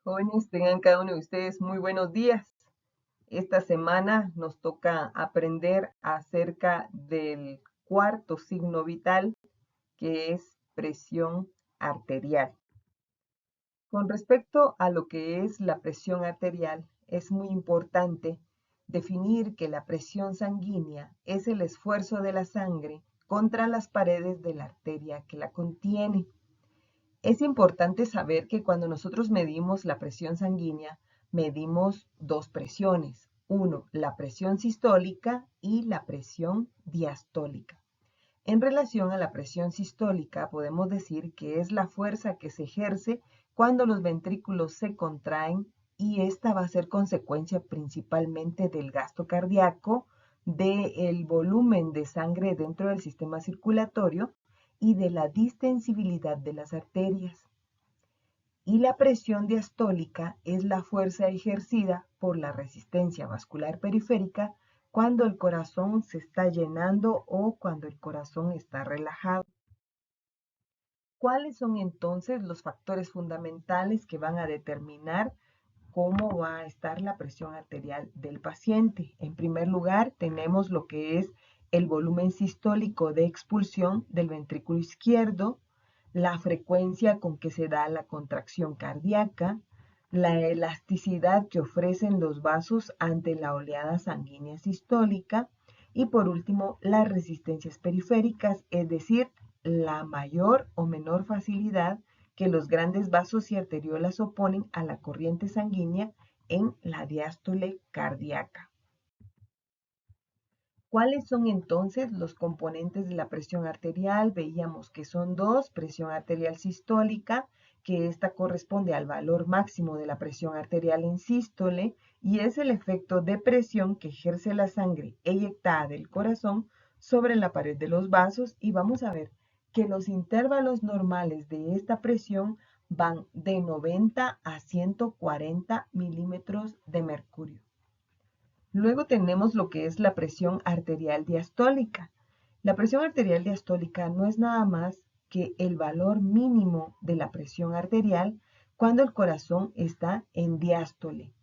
Jóvenes, tengan cada uno de ustedes muy buenos días. Esta semana nos toca aprender acerca del cuarto signo vital, que es presión arterial. Con respecto a lo que es la presión arterial, es muy importante definir que la presión sanguínea es el esfuerzo de la sangre contra las paredes de la arteria que la contiene. Es importante saber que cuando nosotros medimos la presión sanguínea, medimos dos presiones. Uno, la presión sistólica y la presión diastólica. En relación a la presión sistólica, podemos decir que es la fuerza que se ejerce cuando los ventrículos se contraen y esta va a ser consecuencia principalmente del gasto cardíaco, del volumen de sangre dentro del sistema circulatorio y de la distensibilidad de las arterias. Y la presión diastólica es la fuerza ejercida por la resistencia vascular periférica cuando el corazón se está llenando o cuando el corazón está relajado. ¿Cuáles son entonces los factores fundamentales que van a determinar cómo va a estar la presión arterial del paciente? En primer lugar, tenemos lo que es el volumen sistólico de expulsión del ventrículo izquierdo, la frecuencia con que se da la contracción cardíaca, la elasticidad que ofrecen los vasos ante la oleada sanguínea sistólica y por último las resistencias periféricas, es decir, la mayor o menor facilidad que los grandes vasos y arteriolas oponen a la corriente sanguínea en la diástole cardíaca. ¿Cuáles son entonces los componentes de la presión arterial? Veíamos que son dos: presión arterial sistólica, que esta corresponde al valor máximo de la presión arterial en sístole y es el efecto de presión que ejerce la sangre eyectada del corazón sobre la pared de los vasos, y vamos a ver que los intervalos normales de esta presión van de 90 a 140 milímetros de mercurio. Luego tenemos lo que es la presión arterial diastólica. La presión arterial diastólica no es nada más que el valor mínimo de la presión arterial cuando el corazón está en diástole.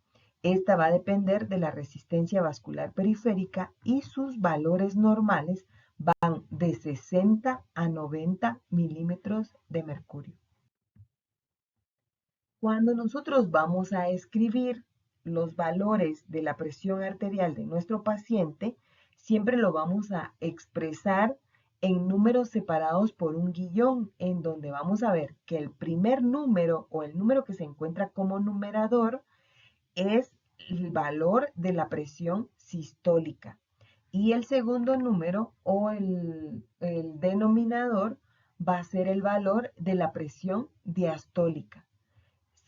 Esta va a depender de la resistencia vascular periférica y sus valores normales van de 60 a 90 milímetros de mercurio. Cuando nosotros vamos a escribir los valores de la presión arterial de nuestro paciente, siempre lo vamos a expresar en números separados por un guión, en donde vamos a ver que el primer número o el número que se encuentra como numerador es el valor de la presión sistólica. Y el segundo número o el denominador va a ser el valor de la presión diastólica.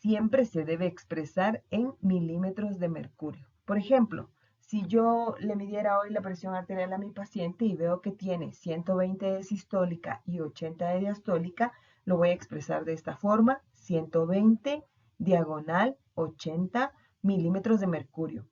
Siempre se debe expresar en milímetros de mercurio. Por ejemplo, si yo le midiera hoy la presión arterial a mi paciente y veo que tiene 120 de sistólica y 80 de diastólica, lo voy a expresar de esta forma: 120 diagonal 80 milímetros de mercurio.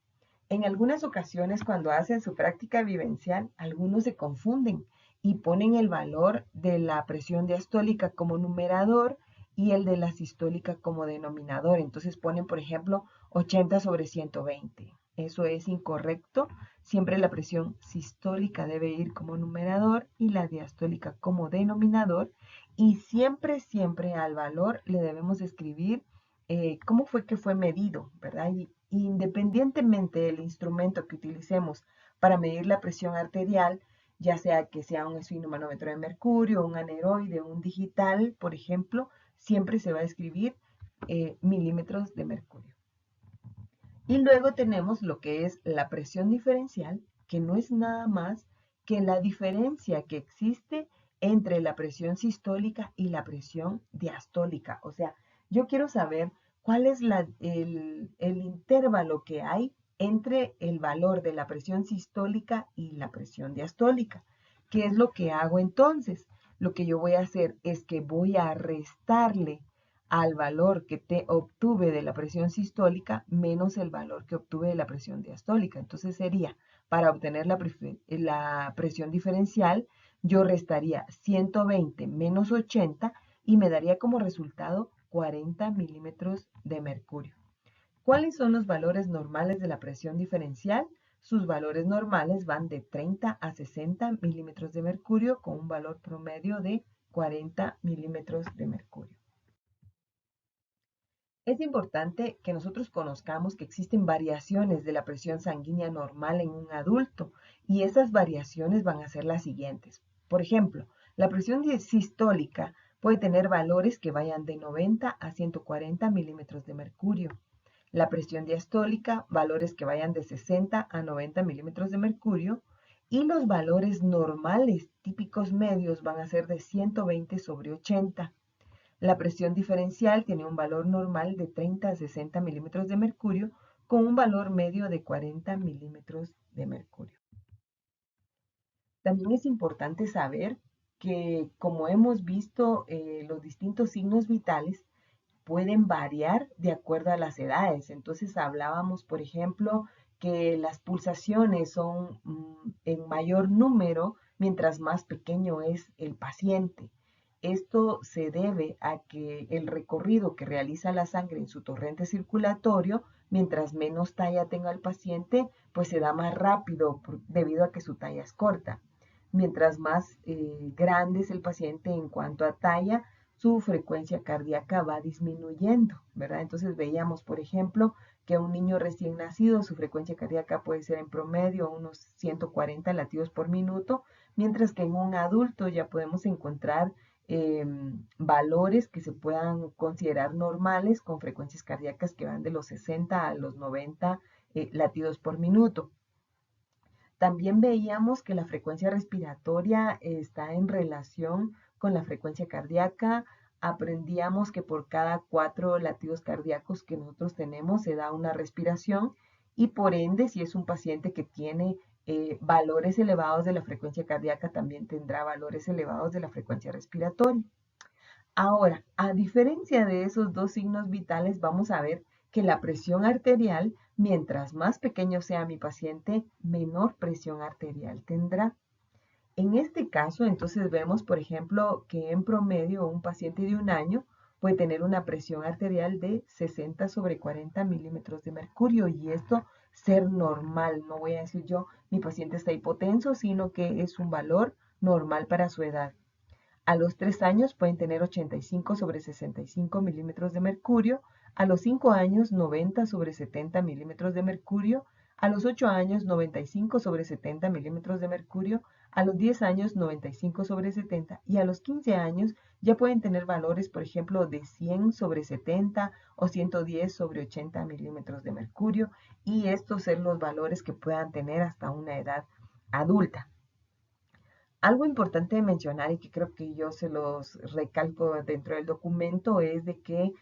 En algunas ocasiones, cuando hacen su práctica vivencial, algunos se confunden y ponen el valor de la presión diastólica como numerador y el de la sistólica como denominador. Entonces ponen, por ejemplo, 80 sobre 120. Eso es incorrecto. Siempre la presión sistólica debe ir como numerador y la diastólica como denominador. Y siempre, siempre al valor le debemos escribir cómo fue que fue medido, ¿verdad? Y independientemente del instrumento que utilicemos para medir la presión arterial, ya sea que sea un esfigmomanómetro de mercurio, un aneroide, un digital, por ejemplo, siempre se va a escribir milímetros de mercurio. Y luego tenemos lo que es la presión diferencial, que no es nada más que la diferencia que existe entre la presión sistólica y la presión diastólica. O sea, yo quiero saber cuál es el intervalo que hay entre el valor de la presión sistólica y la presión diastólica. ¿Qué es lo que hago entonces? Lo que yo voy a hacer es que voy a restarle al valor que te obtuve de la presión sistólica menos el valor que obtuve de la presión diastólica. Entonces sería, para obtener la presión diferencial, yo restaría 120 menos 80 y me daría como resultado 40 milímetros de mercurio. ¿Cuáles son los valores normales de la presión diferencial? Sus valores normales van de 30 a 60 milímetros de mercurio con un valor promedio de 40 milímetros de mercurio. Es importante que nosotros conozcamos que existen variaciones de la presión sanguínea normal en un adulto y esas variaciones van a ser las siguientes. Por ejemplo, la presión sistólica puede tener valores que vayan de 90 a 140 milímetros de mercurio. La presión diastólica, valores que vayan de 60 a 90 milímetros de mercurio. Y los valores normales típicos medios van a ser de 120 sobre 80. La presión diferencial tiene un valor normal de 30 a 60 milímetros de mercurio con un valor medio de 40 milímetros de mercurio. También es importante saber que, como hemos visto, los distintos signos vitales pueden variar de acuerdo a las edades. Entonces hablábamos, por ejemplo, que las pulsaciones son en mayor número mientras más pequeño es el paciente. Esto se debe a que el recorrido que realiza la sangre en su torrente circulatorio, mientras menos talla tenga el paciente, pues se da más rápido debido a que su talla es corta. Mientras más grande es el paciente en cuanto a talla, su frecuencia cardíaca va disminuyendo, ¿verdad? Entonces veíamos, por ejemplo, que un niño recién nacido, su frecuencia cardíaca puede ser en promedio unos 140 latidos por minuto, mientras que en un adulto ya podemos encontrar valores que se puedan considerar normales con frecuencias cardíacas que van de los 60 a los 90 latidos por minuto. También veíamos que la frecuencia respiratoria está en relación con la frecuencia cardíaca. Aprendíamos que por cada 4 latidos cardíacos que nosotros tenemos se da una respiración y por ende, si es un paciente que tiene valores elevados de la frecuencia cardíaca, también tendrá valores elevados de la frecuencia respiratoria. Ahora, a diferencia de esos dos signos vitales, vamos a ver que la presión arterial, mientras más pequeño sea mi paciente, menor presión arterial tendrá. En este caso, entonces vemos, por ejemplo, que en promedio un paciente de 1 año puede tener una presión arterial de 60 sobre 40 milímetros de mercurio y esto ser normal. No voy a decir yo, mi paciente está hipotenso, sino que es un valor normal para su edad. A los 3 años pueden tener 85 sobre 65 milímetros de mercurio, a los 5 años 90 sobre 70 milímetros de mercurio, a los 8 años 95 sobre 70 milímetros de mercurio, a los 10 años 95 sobre 70 y a los 15 años ya pueden tener valores, por ejemplo, de 100 sobre 70 o 110 sobre 80 milímetros de mercurio y estos ser los valores que puedan tener hasta una edad adulta. Algo importante de mencionar y que creo que yo se los recalco dentro del documento es de que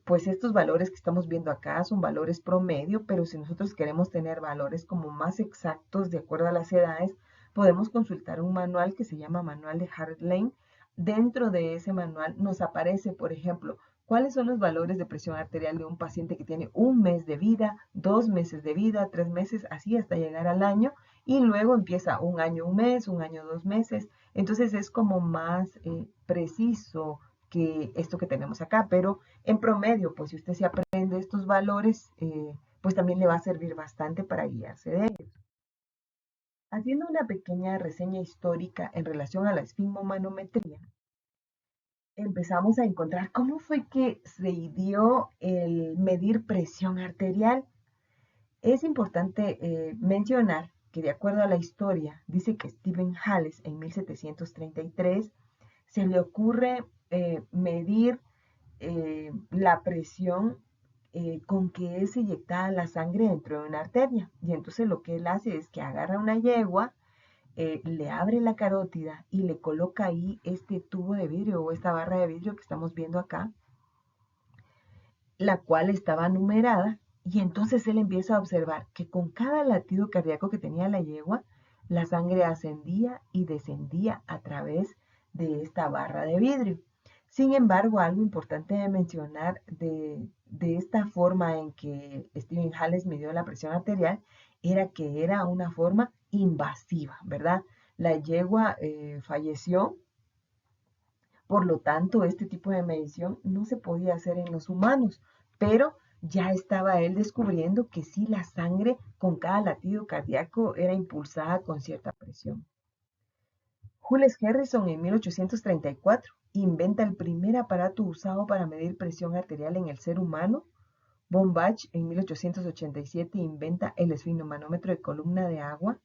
pues estos valores que estamos viendo acá son valores promedio, pero si nosotros queremos tener valores como más exactos de acuerdo a las edades, podemos consultar un manual que se llama Manual de Hart-Lane. Dentro de ese manual nos aparece, por ejemplo, cuáles son los valores de presión arterial de un paciente que tiene 1 mes de vida, 2 meses de vida, 3 meses, así hasta llegar al año y luego empieza 1 año, 1 mes, 1 año, 2 meses. Entonces es como más preciso que esto que tenemos acá, pero en promedio, pues si usted se aprende estos valores, pues también le va a servir bastante para guiarse de ellos. Haciendo una pequeña reseña histórica en relación a la esfigmomanometría, empezamos a encontrar cómo fue que se dio el medir presión arterial. Es importante mencionar que de acuerdo a la historia, dice que Stephen Hales en 1733 se le ocurre medir la presión con que es inyectada la sangre dentro de una arteria. Y entonces lo que él hace es que agarra una yegua, le abre la carótida y le coloca ahí este tubo de vidrio o esta barra de vidrio que estamos viendo acá, la cual estaba numerada, y entonces él empieza a observar que con cada latido cardíaco que tenía la yegua, la sangre ascendía y descendía a través de esta barra de vidrio. Sin embargo, algo importante de mencionar de esta forma en que Stephen Hales midió la presión arterial era que era una forma invasiva, ¿verdad? La yegua falleció Por lo tanto, este tipo de medición no se podía hacer en los humanos, pero ya estaba él descubriendo que sí la sangre con cada latido cardíaco era impulsada con cierta presión. Jules Harrison en 1834 inventa el primer aparato usado para medir presión arterial en el ser humano. Von Bach en 1887 inventa el esfigmomanómetro de columna de agua.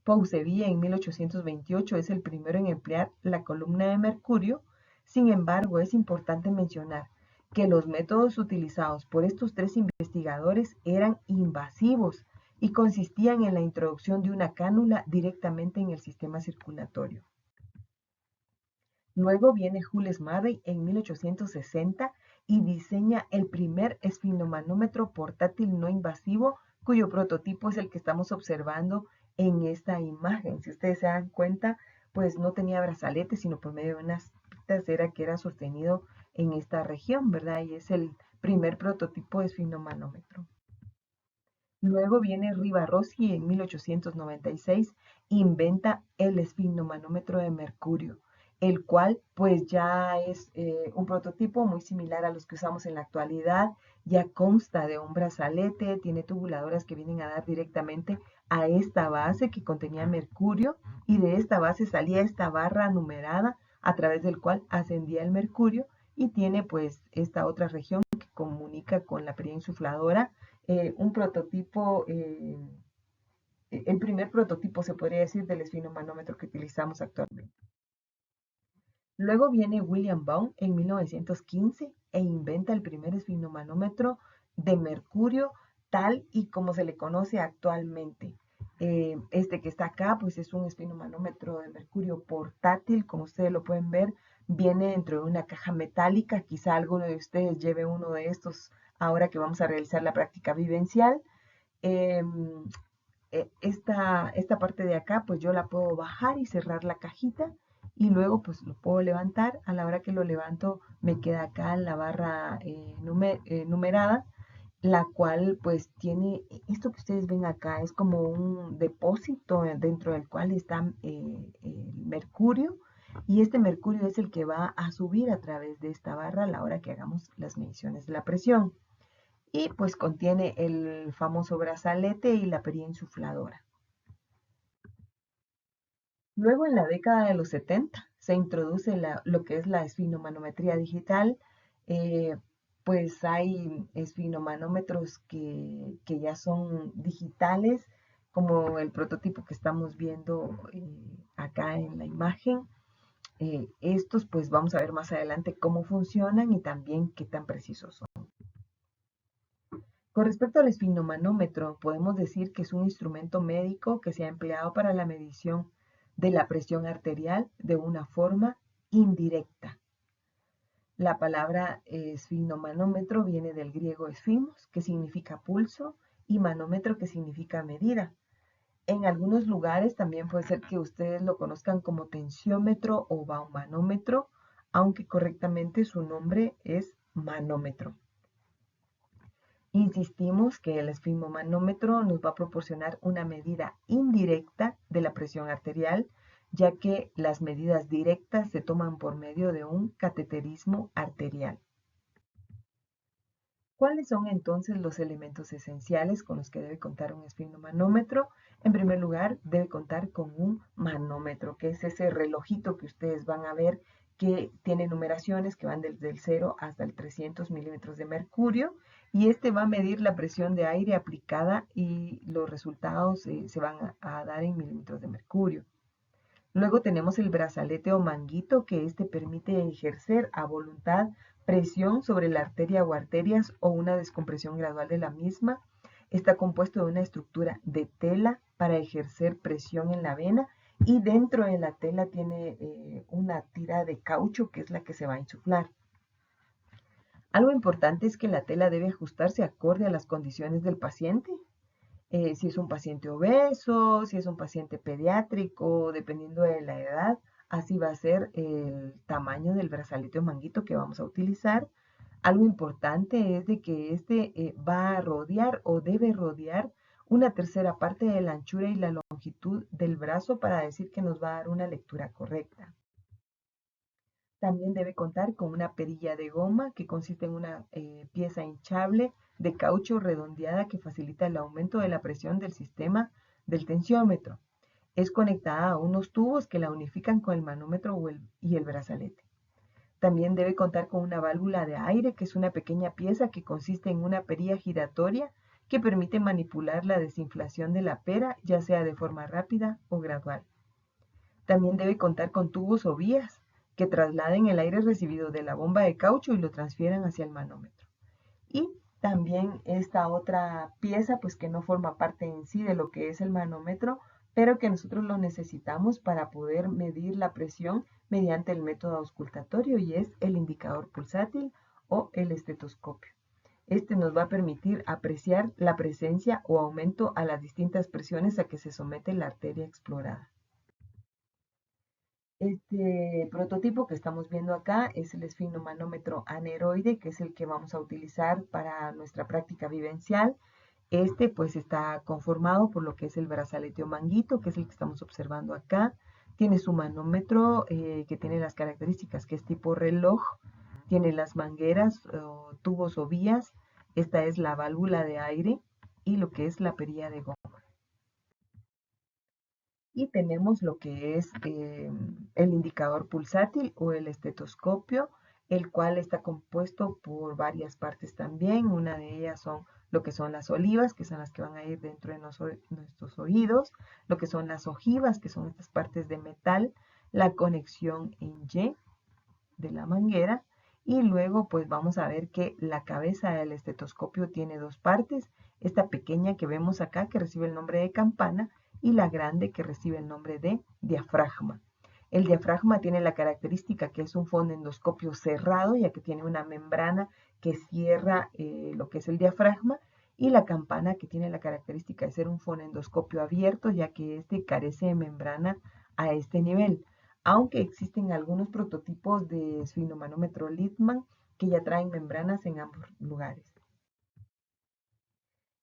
Puiseville en 1828 es el primero en emplear la columna de mercurio. Sin embargo, es importante mencionar que los métodos utilizados por estos tres investigadores eran invasivos y consistían en la introducción de una cánula directamente en el sistema circulatorio. Luego viene Jules Murray en 1860 y diseña el primer esfigmomanómetro portátil no invasivo, cuyo prototipo es el que estamos observando en esta imagen. Si ustedes se dan cuenta, pues no tenía brazalete, sino por medio de unas pitas era que era sostenido en esta región, ¿verdad? Y es el primer prototipo de esfigmomanómetro. Luego viene Rivarossi en 1896, inventa el esfigmomanómetro de mercurio, el cual pues ya es un prototipo muy similar a los que usamos en la actualidad, ya consta de un brazalete, tiene tubuladoras que vienen a dar directamente a esta base que contenía mercurio y de esta base salía esta barra numerada a través del cual ascendía el mercurio y tiene pues esta otra región que comunica con la perilla insufladora, un prototipo, el primer prototipo se podría decir del esfigmomanómetro que utilizamos actualmente. Luego viene William Bond en 1915 e inventa el primer esfigmomanómetro de mercurio tal y como se le conoce actualmente. Este que está acá pues es un esfigmomanómetro de mercurio portátil, como ustedes lo pueden ver, viene dentro de una caja metálica, quizá alguno de ustedes lleve uno de estos ahora que vamos a realizar la práctica vivencial. Esta parte de acá pues yo la puedo bajar y cerrar la cajita y luego pues lo puedo levantar. A la hora que lo levanto me queda acá la barra numerada, la cual pues tiene esto que ustedes ven acá, es como un depósito dentro del cual está el mercurio, y este mercurio es el que va a subir a través de esta barra a la hora que hagamos las mediciones de la presión. Y pues contiene el famoso brazalete y la perilla insufladora. Luego, en la década de los 70 se introduce lo que es la esfigmomanometría digital. Eh, pues hay esfigmomanómetros que ya son digitales, como el prototipo que estamos viendo acá en la imagen. Estos pues vamos a ver más adelante cómo funcionan y también qué tan precisos son. Con respecto al esfigmomanómetro, podemos decir que es un instrumento médico que se ha empleado para la medición de la presión arterial de una forma indirecta. La palabra esfigmomanómetro viene del griego esfigmos, que significa pulso, y manómetro, que significa medida. En algunos lugares también puede ser que ustedes lo conozcan como tensiómetro o baumanómetro, aunque correctamente su nombre es manómetro. Insistimos que el esfigmomanómetro nos va a proporcionar una medida indirecta de la presión arterial, ya que las medidas directas se toman por medio de un cateterismo arterial. ¿Cuáles son entonces los elementos esenciales con los que debe contar un esfigmomanómetro? En primer lugar, debe contar con un manómetro, que es ese relojito que ustedes van a ver que tiene numeraciones que van desde el 0 hasta el 300 milímetros de mercurio, y este va a medir la presión de aire aplicada y los resultados se van a dar en milímetros de mercurio. Luego tenemos el brazalete o manguito, que este permite ejercer a voluntad presión sobre la arteria o arterias o una descompresión gradual de la misma. Está compuesto de una estructura de tela para ejercer presión en la vena, y dentro de la tela tiene una tira de caucho que es la que se va a insuflar. Algo importante es que la tela debe ajustarse acorde a las condiciones del paciente. Si es un paciente obeso, si es un paciente pediátrico, dependiendo de la edad, así va a ser el tamaño del brazalete o manguito que vamos a utilizar. Algo importante es de que este va a rodear o debe rodear una tercera parte de la anchura y la longitud del brazo para decir que nos va a dar una lectura correcta. También debe contar con una perilla de goma que consiste en una pieza hinchable de caucho redondeada que facilita el aumento de la presión del sistema del tensiómetro. Es conectada a unos tubos que la unifican con el manómetro y el brazalete. También debe contar con una válvula de aire, que es una pequeña pieza que consiste en una perilla giratoria que permite manipular la desinflación de la pera, ya sea de forma rápida o gradual. También debe contar con tubos o vías que trasladen el aire recibido de la bomba de caucho y lo transfieran hacia el manómetro. Y también esta otra pieza, pues que no forma parte en sí de lo que es el manómetro, pero que nosotros lo necesitamos para poder medir la presión mediante el método auscultatorio, y es el indicador pulsátil o el estetoscopio. Este nos va a permitir apreciar la presencia o aumento a las distintas presiones a que se somete la arteria explorada. Este prototipo que estamos viendo acá es el esfigmomanómetro aneroide, que es el que vamos a utilizar para nuestra práctica vivencial. Este pues está conformado por lo que es el brazalete o manguito, que es el que estamos observando acá. Tiene su manómetro que tiene las características que es tipo reloj. Tiene las mangueras, tubos o vías. Esta es la válvula de aire y lo que es la perilla de goma. Y tenemos lo que es el indicador pulsátil o el estetoscopio, el cual está compuesto por varias partes también. Una de ellas son lo que son las olivas, que son las que van a ir dentro de nuestros oídos, lo que son las ojivas, que son estas partes de metal, la conexión en Y de la manguera, y luego pues vamos a ver que la cabeza del estetoscopio tiene dos partes, esta pequeña que vemos acá que recibe el nombre de campana y la grande que recibe el nombre de diafragma. El diafragma tiene la característica que es un fonendoscopio cerrado, ya que tiene una membrana que cierra lo que es el diafragma, y la campana que tiene la característica de ser un fonendoscopio abierto, ya que este carece de membrana a este nivel, aunque existen algunos prototipos de esfigmomanómetro Littmann que ya traen membranas en ambos lugares.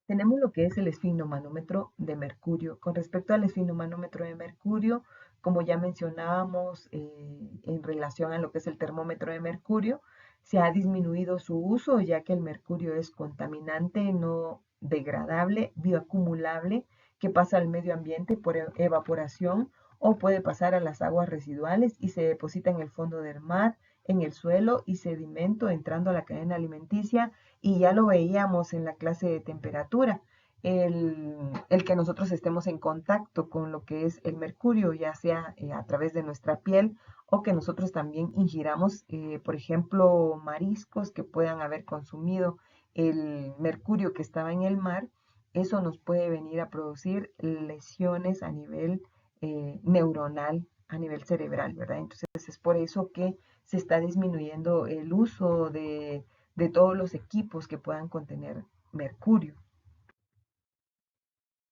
Tenemos lo que es el esfigmomanómetro de mercurio. Con respecto al esfigmomanómetro de mercurio, como ya mencionábamos en relación a lo que es el termómetro de mercurio, se ha disminuido su uso ya que el mercurio es contaminante no degradable, bioacumulable, que pasa al medio ambiente por evaporación o puede pasar a las aguas residuales y se deposita en el fondo del mar, en el suelo y sedimento entrando a la cadena alimenticia, y ya lo veíamos en la clase de temperatura. El que nosotros estemos en contacto con lo que es el mercurio, ya sea a través de nuestra piel o que nosotros también ingiramos, por ejemplo, mariscos que puedan haber consumido el mercurio que estaba en el mar, eso nos puede venir a producir lesiones a nivel neuronal, a nivel cerebral, ¿verdad? Entonces es por eso que se está disminuyendo el uso de todos los equipos que puedan contener mercurio.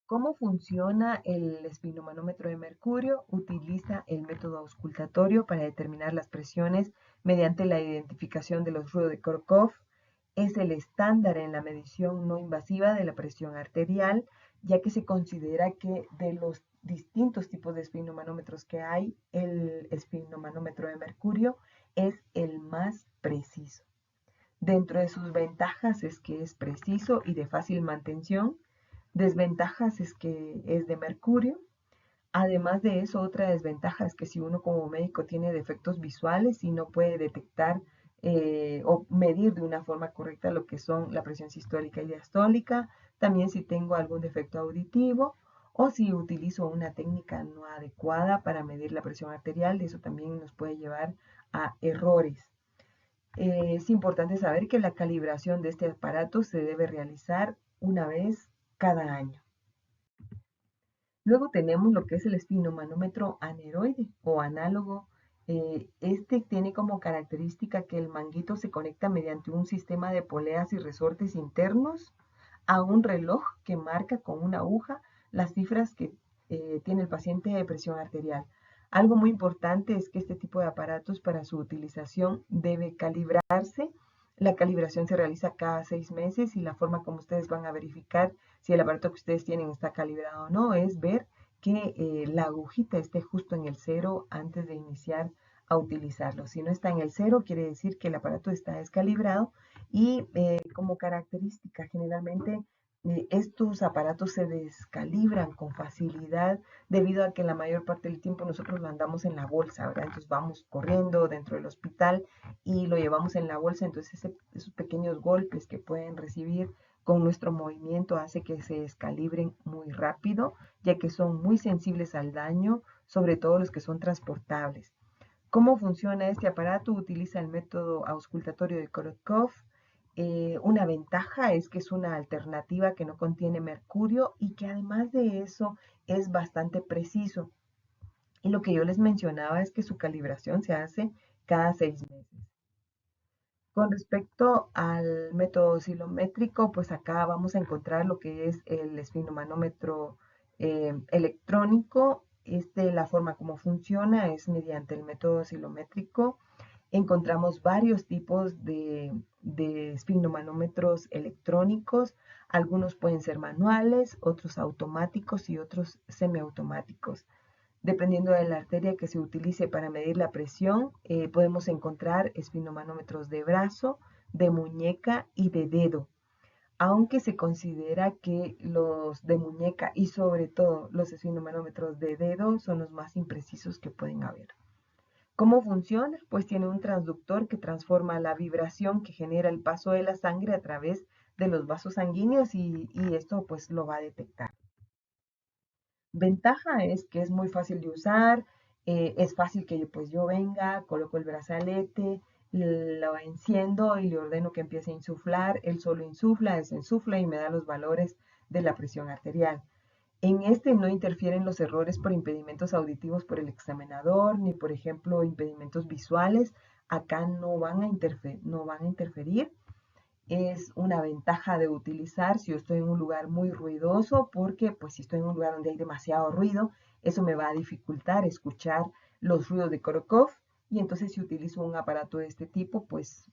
¿Cómo funciona el esfigmomanómetro de mercurio? Utiliza el método auscultatorio para determinar las presiones mediante la identificación de los ruidos de Korkov. Es el estándar en la medición no invasiva de la presión arterial, ya que se considera que de los distintos tipos de esfigmomanómetros que hay, el esfigmomanómetro de mercurio es el más preciso. Dentro de sus ventajas es que es preciso y de fácil mantención. Desventajas es que es de mercurio. Además de eso, otra desventaja es que si uno como médico tiene defectos visuales y no puede detectar o medir de una forma correcta lo que son la presión sistólica y diastólica, también si tengo algún defecto auditivo o si utilizo una técnica no adecuada para medir la presión arterial, eso también nos puede llevar a errores. Es importante saber que la calibración de este aparato se debe realizar una vez cada año. Luego tenemos lo que es el esfigmomanómetro aneroide o análogo. Este tiene como característica que el manguito se conecta mediante un sistema de poleas y resortes internos a un reloj que marca con una aguja las cifras que tiene el paciente de presión arterial. Algo muy importante es que este tipo de aparatos para su utilización debe calibrarse. La calibración se realiza cada 6 meses y la forma como ustedes van a verificar si el aparato que ustedes tienen está calibrado o no es ver que la agujita esté justo en el cero antes de iniciar a utilizarlo. Si no está en el cero, quiere decir que el aparato está descalibrado y como característica, generalmente estos aparatos se descalibran con facilidad debido a que la mayor parte del tiempo nosotros lo andamos en la bolsa, ¿verdad? Entonces vamos corriendo dentro del hospital y lo llevamos en la bolsa, entonces esos pequeños golpes que pueden recibir con nuestro movimiento hace que se descalibren muy rápido, ya que son muy sensibles al daño, sobre todo los que son transportables. ¿Cómo funciona este aparato? Utiliza el método auscultatorio de Korotkov. Una ventaja es que es una alternativa que no contiene mercurio y que además de eso es bastante preciso. Y lo que yo les mencionaba es que su calibración se hace cada 6 meses. Con respecto al método oscilométrico, pues acá vamos a encontrar lo que es el esfigmomanómetro electrónico. La forma como funciona es mediante el método oscilométrico. Encontramos varios tipos de esfigmomanómetros electrónicos. Algunos pueden ser manuales, otros automáticos y otros semiautomáticos. Dependiendo de la arteria que se utilice para medir la presión, podemos encontrar esfigmomanómetros de brazo, de muñeca y de dedo, aunque se considera que los de muñeca y sobre todo los esfigmomanómetros de dedo son los más imprecisos que pueden haber. ¿Cómo funciona? Pues tiene un transductor que transforma la vibración que genera el paso de la sangre a través de los vasos sanguíneos y esto pues lo va a detectar. Ventaja es que es muy fácil de usar, es fácil que pues yo venga, coloco el brazalete, lo enciendo y le ordeno que empiece a insuflar, él solo insufla, desinsufla y me da los valores de la presión arterial. En este no interfieren los errores por impedimentos auditivos por el examinador, ni por ejemplo impedimentos visuales, acá no van a interferir. Es una ventaja de utilizar si yo estoy en un lugar muy ruidoso, porque pues si estoy en un lugar donde hay demasiado ruido, eso me va a dificultar escuchar los ruidos de Korokov, y entonces si utilizo un aparato de este tipo, pues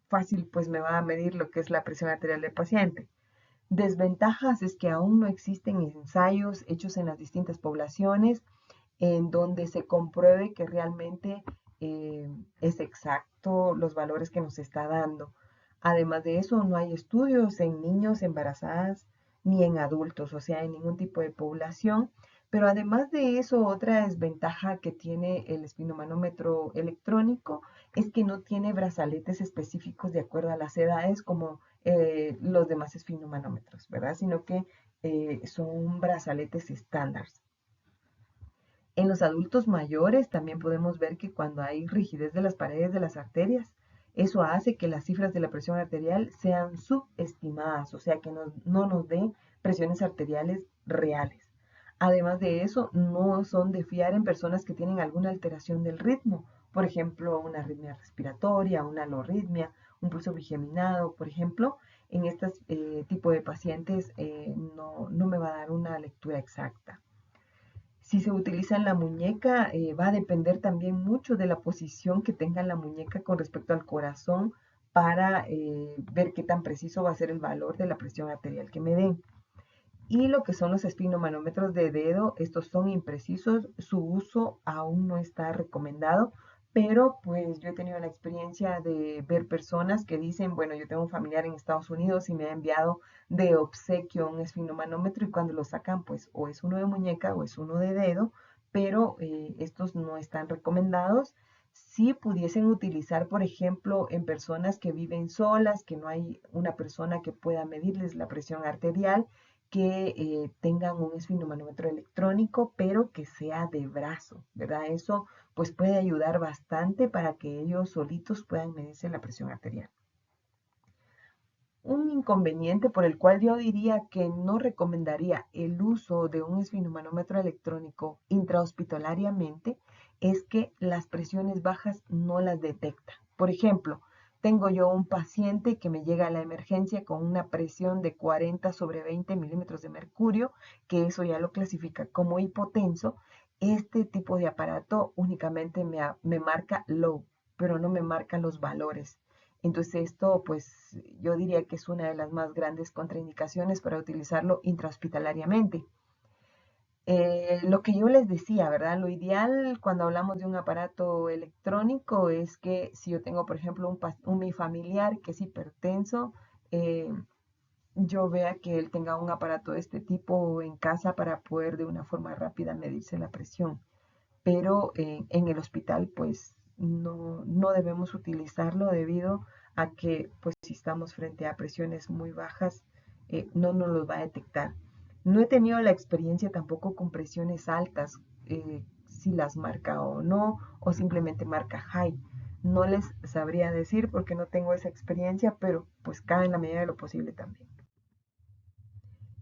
fácil pues me va a medir lo que es la presión arterial del paciente. Desventajas es que aún no existen ensayos hechos en las distintas poblaciones en donde se compruebe que realmente es exacto los valores que nos está dando. Además de eso, no hay estudios en niños embarazadas ni en adultos, o sea, en ningún tipo de población. Pero además de eso, otra desventaja que tiene el esfigmomanómetro electrónico es que no tiene brazaletes específicos de acuerdo a las edades como los demás esfigmomanómetros, ¿verdad? Sino que son brazaletes estándar. En los adultos mayores también podemos ver que cuando hay rigidez de las paredes de las arterias, eso hace que las cifras de la presión arterial sean subestimadas, o sea que no nos den presiones arteriales reales. Además de eso, no son de fiar en personas que tienen alguna alteración del ritmo, por ejemplo, una arritmia respiratoria, una alorritmia, un pulso bigeminado, por ejemplo. En este tipo de pacientes no me va a dar una lectura exacta. Si se utiliza en la muñeca, va a depender también mucho de la posición que tenga la muñeca con respecto al corazón para ver qué tan preciso va a ser el valor de la presión arterial que me den. Y lo que son los esfigmomanómetros de dedo, estos son imprecisos, su uso aún no está recomendado, pero pues yo he tenido la experiencia de ver personas que dicen, bueno, yo tengo un familiar en Estados Unidos y me ha enviado de obsequio un esfigmomanómetro y cuando lo sacan, pues o es uno de muñeca o es uno de dedo, pero estos no están recomendados. Si pudiesen utilizar, por ejemplo, en personas que viven solas, que no hay una persona que pueda medirles la presión arterial, que tengan un esfigmomanómetro electrónico, pero que sea de brazo, ¿verdad? Eso pues puede ayudar bastante para que ellos solitos puedan medirse la presión arterial. Un inconveniente por el cual yo diría que no recomendaría el uso de un esfigmomanómetro electrónico intrahospitalariamente es que las presiones bajas no las detecta. Por ejemplo, tengo yo un paciente que me llega a la emergencia con una presión de 40/20 milímetros de mercurio, que eso ya lo clasifica como hipotenso. Este tipo de aparato únicamente me marca low, pero no me marca los valores. Entonces esto, pues yo diría que es una de las más grandes contraindicaciones para utilizarlo intrahospitalariamente. Lo que yo les decía, ¿verdad? Lo ideal cuando hablamos de un aparato electrónico es que si yo tengo, por ejemplo, mi familiar que es hipertenso, eh, yo vea que él tenga un aparato de este tipo en casa para poder de una forma rápida medirse la presión. Pero en el hospital, pues no debemos utilizarlo debido a que, pues si estamos frente a presiones muy bajas, no nos los va a detectar. No he tenido la experiencia tampoco con presiones altas, si las marca o no, o simplemente marca high. No les sabría decir porque no tengo esa experiencia, pero pues cabe en la medida de lo posible también.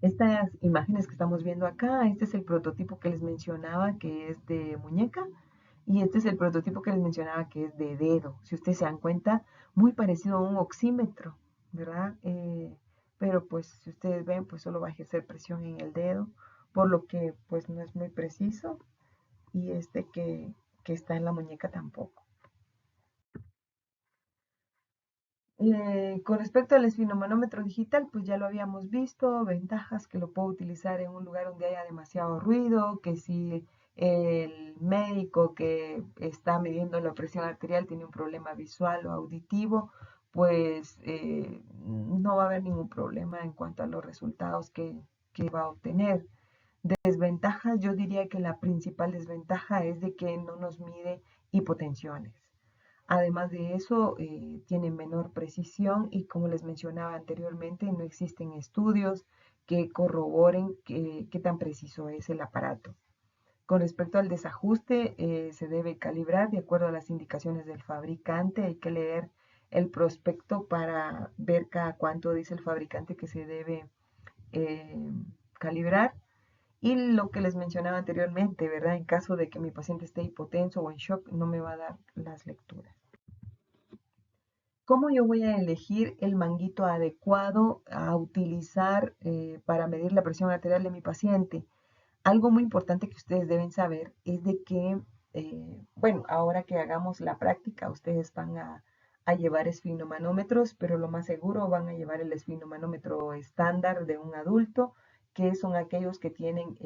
Estas imágenes que estamos viendo acá, este es el prototipo que les mencionaba que es de muñeca y este es el prototipo que les mencionaba que es de dedo. Si ustedes se dan cuenta, muy parecido a un oxímetro, ¿verdad? Pero pues si ustedes ven, pues solo va a ejercer presión en el dedo, por lo que pues no es muy preciso y este que está en la muñeca tampoco. Con respecto al esfigmomanómetro digital, pues ya lo habíamos visto, ventajas que lo puedo utilizar en un lugar donde haya demasiado ruido, que si el médico que está midiendo la presión arterial tiene un problema visual o auditivo, pues no va a haber ningún problema en cuanto a los resultados que va a obtener. Desventajas, yo diría que la principal desventaja es de que no nos mide hipotensiones. Además de eso, tiene menor precisión y como les mencionaba anteriormente, no existen estudios que corroboren qué tan preciso es el aparato. Con respecto al desajuste, se debe calibrar de acuerdo a las indicaciones del fabricante. Hay que leer el prospecto para ver cada cuánto dice el fabricante que se debe eh, calibrar. Y lo que les mencionaba anteriormente, ¿verdad? En caso de que mi paciente esté hipotenso o en shock, no me va a dar las lecturas. ¿Cómo yo voy a elegir el manguito adecuado a utilizar para medir la presión arterial de mi paciente? Algo muy importante que ustedes deben saber es de que, bueno, ahora que hagamos la práctica, ustedes van a llevar esfigmomanómetros, pero lo más seguro van a llevar el esfigmomanómetro estándar de un adulto, que son aquellos que tienen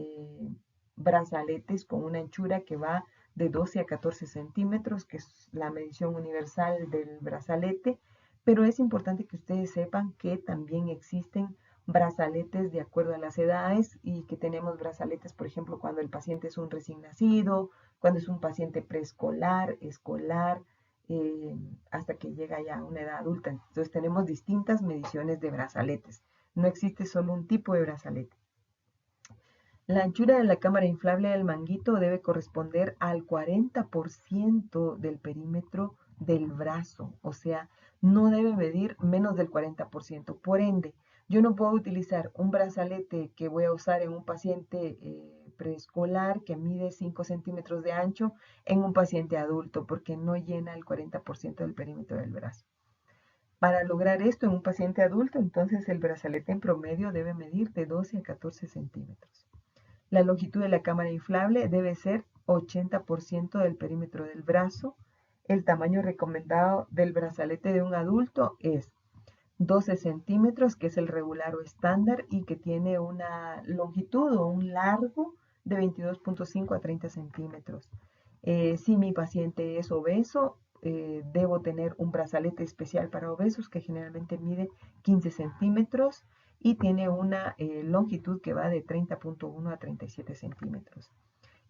brazaletes con una anchura que va de 12 a 14 centímetros, que es la medición universal del brazalete, pero es importante que ustedes sepan que también existen brazaletes de acuerdo a las edades y que tenemos brazaletes, por ejemplo, cuando el paciente es un recién nacido, cuando es un paciente preescolar, escolar, hasta que llega ya a una edad adulta. Entonces tenemos distintas mediciones de brazaletes. No existe solo un tipo de brazalete. La anchura de la cámara inflable del manguito debe corresponder al 40% del perímetro del brazo, o sea, no debe medir menos del 40%. Por ende, yo no puedo utilizar un brazalete que voy a usar en un paciente preescolar que mide 5 centímetros de ancho en un paciente adulto porque no llena el 40% del perímetro del brazo. Para lograr esto en un paciente adulto, entonces el brazalete en promedio debe medir de 12 a 14 centímetros. La longitud de la cámara inflable debe ser 80% del perímetro del brazo. El tamaño recomendado del brazalete de un adulto es 12 centímetros, que es el regular o estándar, y que tiene una longitud o un largo de 22.5 a 30 centímetros. Si mi paciente es obeso, debo tener un brazalete especial para obesos que generalmente mide 15 centímetros y tiene una longitud que va de 30.1 a 37 centímetros.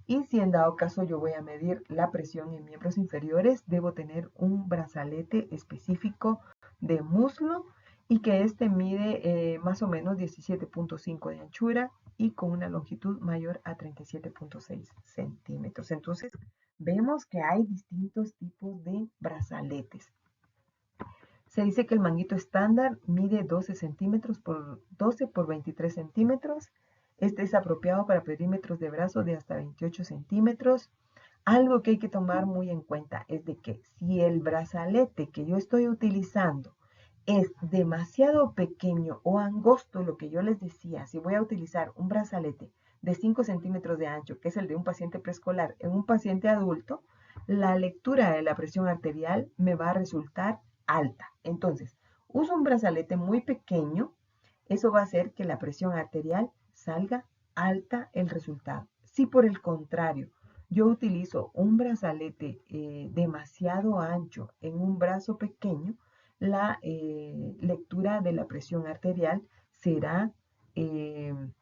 Y si en dado caso yo voy a medir la presión en miembros inferiores, debo tener un brazalete específico de muslo y que este mide más o menos 17.5 de anchura y con una longitud mayor a 37.6 centímetros. Entonces, vemos que hay distintos tipos de brazaletes. Se dice que el manguito estándar mide 12 centímetros por 12 por 23 centímetros. Este es apropiado para perímetros de brazo de hasta 28 centímetros. Algo que hay que tomar muy en cuenta es de que si el brazalete que yo estoy utilizando es demasiado pequeño o angosto, lo que yo les decía, si voy a utilizar un brazalete de 5 centímetros de ancho, que es el de un paciente preescolar, en un paciente adulto, la lectura de la presión arterial me va a resultar alta. Entonces, uso un brazalete muy pequeño, eso va a hacer que la presión arterial salga alta el resultado. Si por el contrario yo utilizo un brazalete demasiado ancho en un brazo pequeño, la lectura de la presión arterial será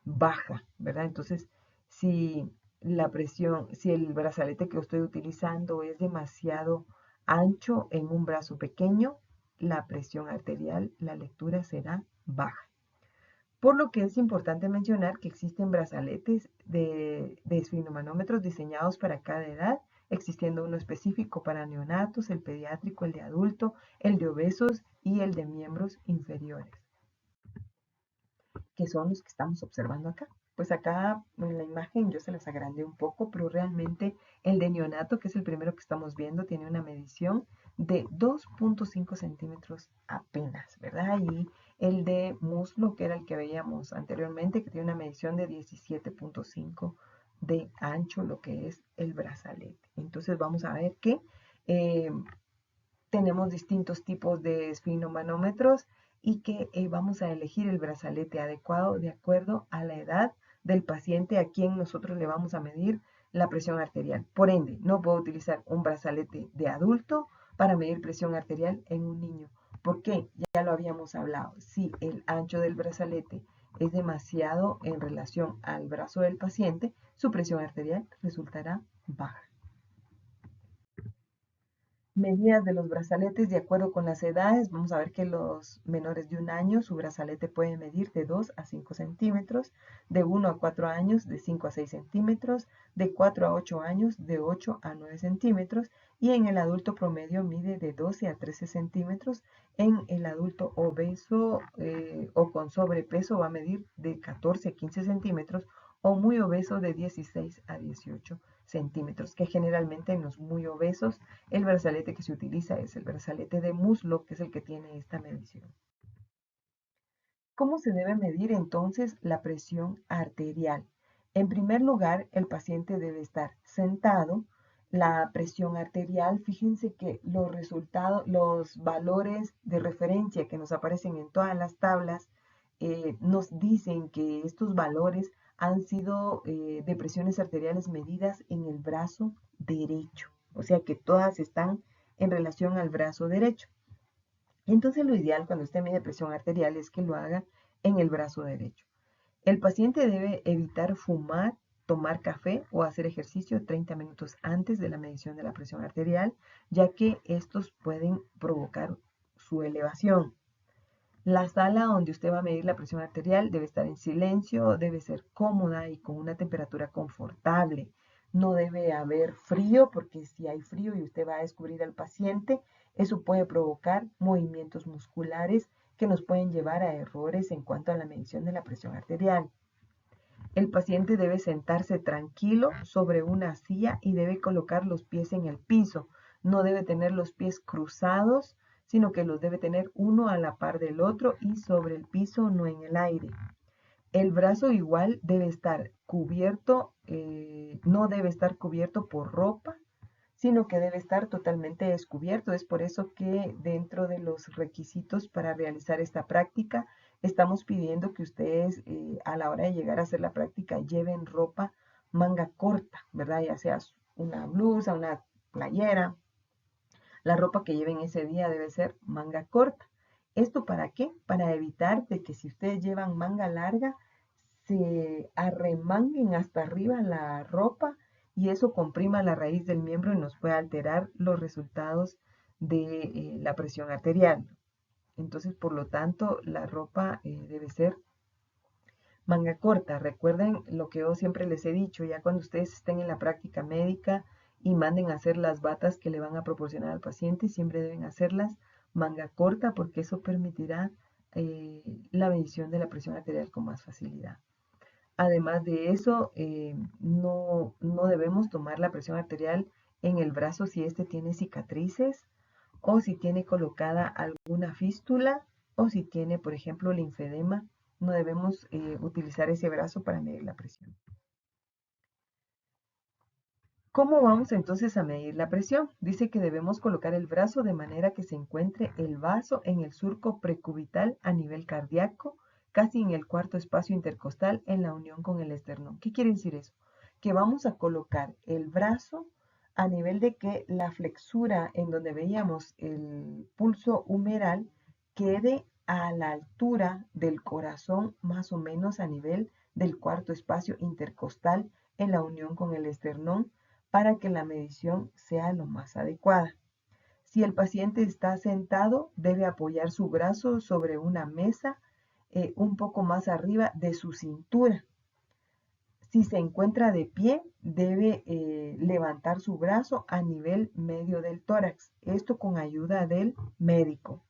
baja, ¿verdad? Entonces, si si el brazalete que estoy utilizando es demasiado ancho en un brazo pequeño, la presión arterial, la lectura será baja. Por lo que es importante mencionar que existen brazaletes de esfigmomanómetros diseñados para cada edad, existiendo uno específico para neonatos, el pediátrico, el de adulto, el de obesos y el de miembros inferiores, que son los que estamos observando acá. Pues acá en la imagen yo se las agrandé un poco, pero realmente el de neonato, que es el primero que estamos viendo, tiene una medición de 2.5 centímetros apenas, ¿verdad? Y el de muslo, que era el que veíamos anteriormente, que tiene una medición de 17.5 de ancho, lo que es el brazalete. Entonces vamos a ver que eh, tenemos distintos tipos de esfigmomanómetros y que vamos a elegir el brazalete adecuado de acuerdo a la edad del paciente a quien nosotros le vamos a medir la presión arterial. Por ende, no puedo utilizar un brazalete de adulto para medir presión arterial en un niño. ¿Por qué? Ya lo habíamos hablado. Si el ancho del brazalete es demasiado en relación al brazo del paciente, su presión arterial resultará baja. Medidas de los brazaletes de acuerdo con las edades. Vamos a ver que los menores de 1 año, su brazalete puede medir de 2 a 5 centímetros, de 1 a 4 años, de 5 a 6 centímetros, de 4 a 8 años, de 8 a 9 centímetros, y en el adulto promedio mide de 12 a 13 centímetros. En el adulto obeso o con sobrepeso va a medir de 14 a 15 centímetros, o muy obeso de 16 a 18 centímetros, que generalmente en los muy obesos el brazalete que se utiliza es el brazalete de muslo, que es el que tiene esta medición. ¿Cómo se debe medir entonces la presión arterial? En primer lugar, el paciente debe estar sentado. La presión arterial, fíjense que los resultados, los valores de referencia que nos aparecen en todas las tablas, nos dicen que estos valores han sido de presiones arteriales medidas en el brazo derecho. O sea que todas están en relación al brazo derecho. Entonces lo ideal cuando usted mide presión arterial es que lo haga en el brazo derecho. El paciente debe evitar fumar, tomar café o hacer ejercicio 30 minutos antes de la medición de la presión arterial, ya que estos pueden provocar su elevación. La sala donde usted va a medir la presión arterial debe estar en silencio, debe ser cómoda y con una temperatura confortable. No debe haber frío, porque si hay frío y usted va a descubrir al paciente, eso puede provocar movimientos musculares que nos pueden llevar a errores en cuanto a la medición de la presión arterial. El paciente debe sentarse tranquilo sobre una silla y debe colocar los pies en el piso. No debe tener los pies cruzados, sino que los debe tener uno a la par del otro y sobre el piso, no en el aire. El brazo igual debe estar cubierto, no debe estar cubierto por ropa, sino que debe estar totalmente descubierto. Es por eso que dentro de los requisitos para realizar esta práctica, estamos pidiendo que ustedes a la hora de llegar a hacer la práctica lleven ropa manga corta, ¿verdad? Ya sea una blusa, una playera. La ropa que lleven ese día debe ser manga corta. ¿Esto para qué? Para evitar de que si ustedes llevan manga larga, se arremanguen hasta arriba la ropa y eso comprima la raíz del miembro y nos puede alterar los resultados de la presión arterial. Entonces, por lo tanto, la ropa debe ser manga corta. Recuerden lo que yo siempre les he dicho, ya cuando ustedes estén en la práctica médica y manden a hacer las batas que le van a proporcionar al paciente, siempre deben hacerlas manga corta porque eso permitirá la medición de la presión arterial con más facilidad. Además de eso, no debemos tomar la presión arterial en el brazo si éste tiene cicatrices o si tiene colocada alguna fístula o si tiene, por ejemplo, linfedema. No debemos utilizar ese brazo para medir la presión. ¿Cómo vamos entonces a medir la presión? Dice que debemos colocar el brazo de manera que se encuentre el vaso en el surco precubital a nivel cardíaco, casi en el cuarto espacio intercostal en la unión con el esternón. ¿Qué quiere decir eso? que vamos a colocar el brazo a nivel de que la flexura en donde veíamos el pulso humeral quede a la altura del corazón, más o menos a nivel del cuarto espacio intercostal en la unión con el esternón, para que la medición sea lo más adecuada. Si el paciente está sentado, debe apoyar su brazo sobre una mesa un poco más arriba de su cintura. Si se encuentra de pie, debe levantar su brazo a nivel medio del tórax, esto con ayuda del médico.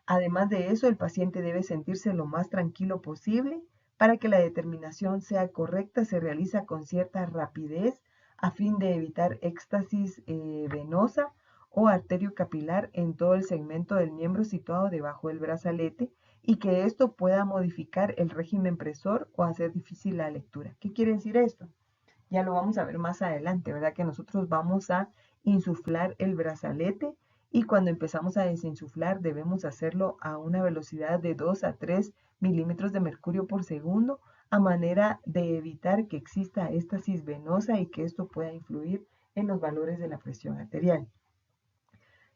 Además de eso, el paciente debe sentirse lo más tranquilo posible. Para que la determinación sea correcta, se realiza con cierta rapidez a fin de evitar éxtasis venosa o arterio capilar en todo el segmento del miembro situado debajo del brazalete, y que esto pueda modificar el régimen presor o hacer difícil la lectura. ¿Qué quiere decir esto? Ya lo vamos a ver más adelante, ¿verdad? Que nosotros vamos a insuflar el brazalete, y cuando empezamos a desinsuflar debemos hacerlo a una velocidad de 2 a 3 milímetros de mercurio por segundo, a manera de evitar que exista éstasis venosa y que esto pueda influir en los valores de la presión arterial.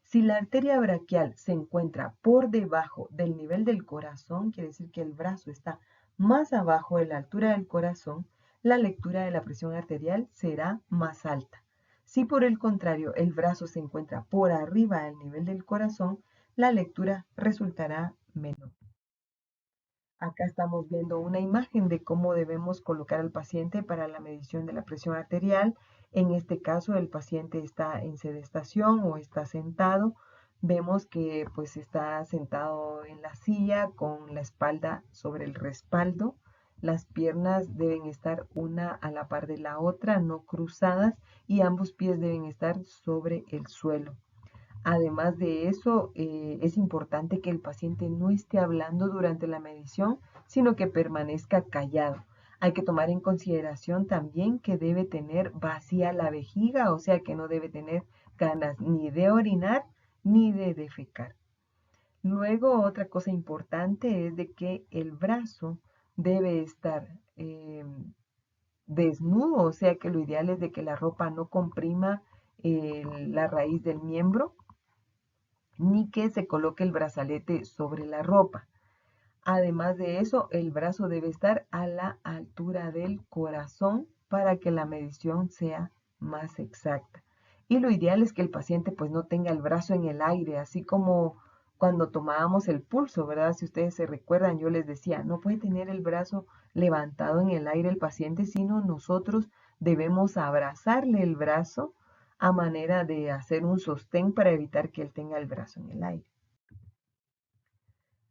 Si la arteria braquial se encuentra por debajo del nivel del corazón, quiere decir que el brazo está más abajo de la altura del corazón, la lectura de la presión arterial será más alta. Si por el contrario el brazo se encuentra por arriba del nivel del corazón, la lectura resultará menor. Acá estamos viendo una imagen de cómo debemos colocar al paciente para la medición de la presión arterial. En este caso, el paciente está en sedestación o está sentado. Vemos que pues está sentado en la silla con la espalda sobre el respaldo. Las piernas deben estar una a la par de la otra, no cruzadas, y ambos pies deben estar sobre el suelo. Además de eso, es importante que el paciente no esté hablando durante la medición, sino que permanezca callado. Hay que tomar en consideración también que debe tener vacía la vejiga, o sea que no debe tener ganas ni de orinar ni de defecar. Luego, otra cosa importante es de que el brazo debe estar desnudo, o sea que lo ideal es de que la ropa no comprima la raíz del miembro, ni que se coloque el brazalete sobre la ropa. Además de eso, el brazo debe estar a la altura del corazón para que la medición sea más exacta. Y lo ideal es que el paciente pues no tenga el brazo en el aire, así como cuando tomábamos el pulso, ¿verdad? Si ustedes se recuerdan, yo les decía, no puede tener el brazo levantado en el aire el paciente, sino nosotros debemos abrazarle el brazo a manera de hacer un sostén para evitar que él tenga el brazo en el aire.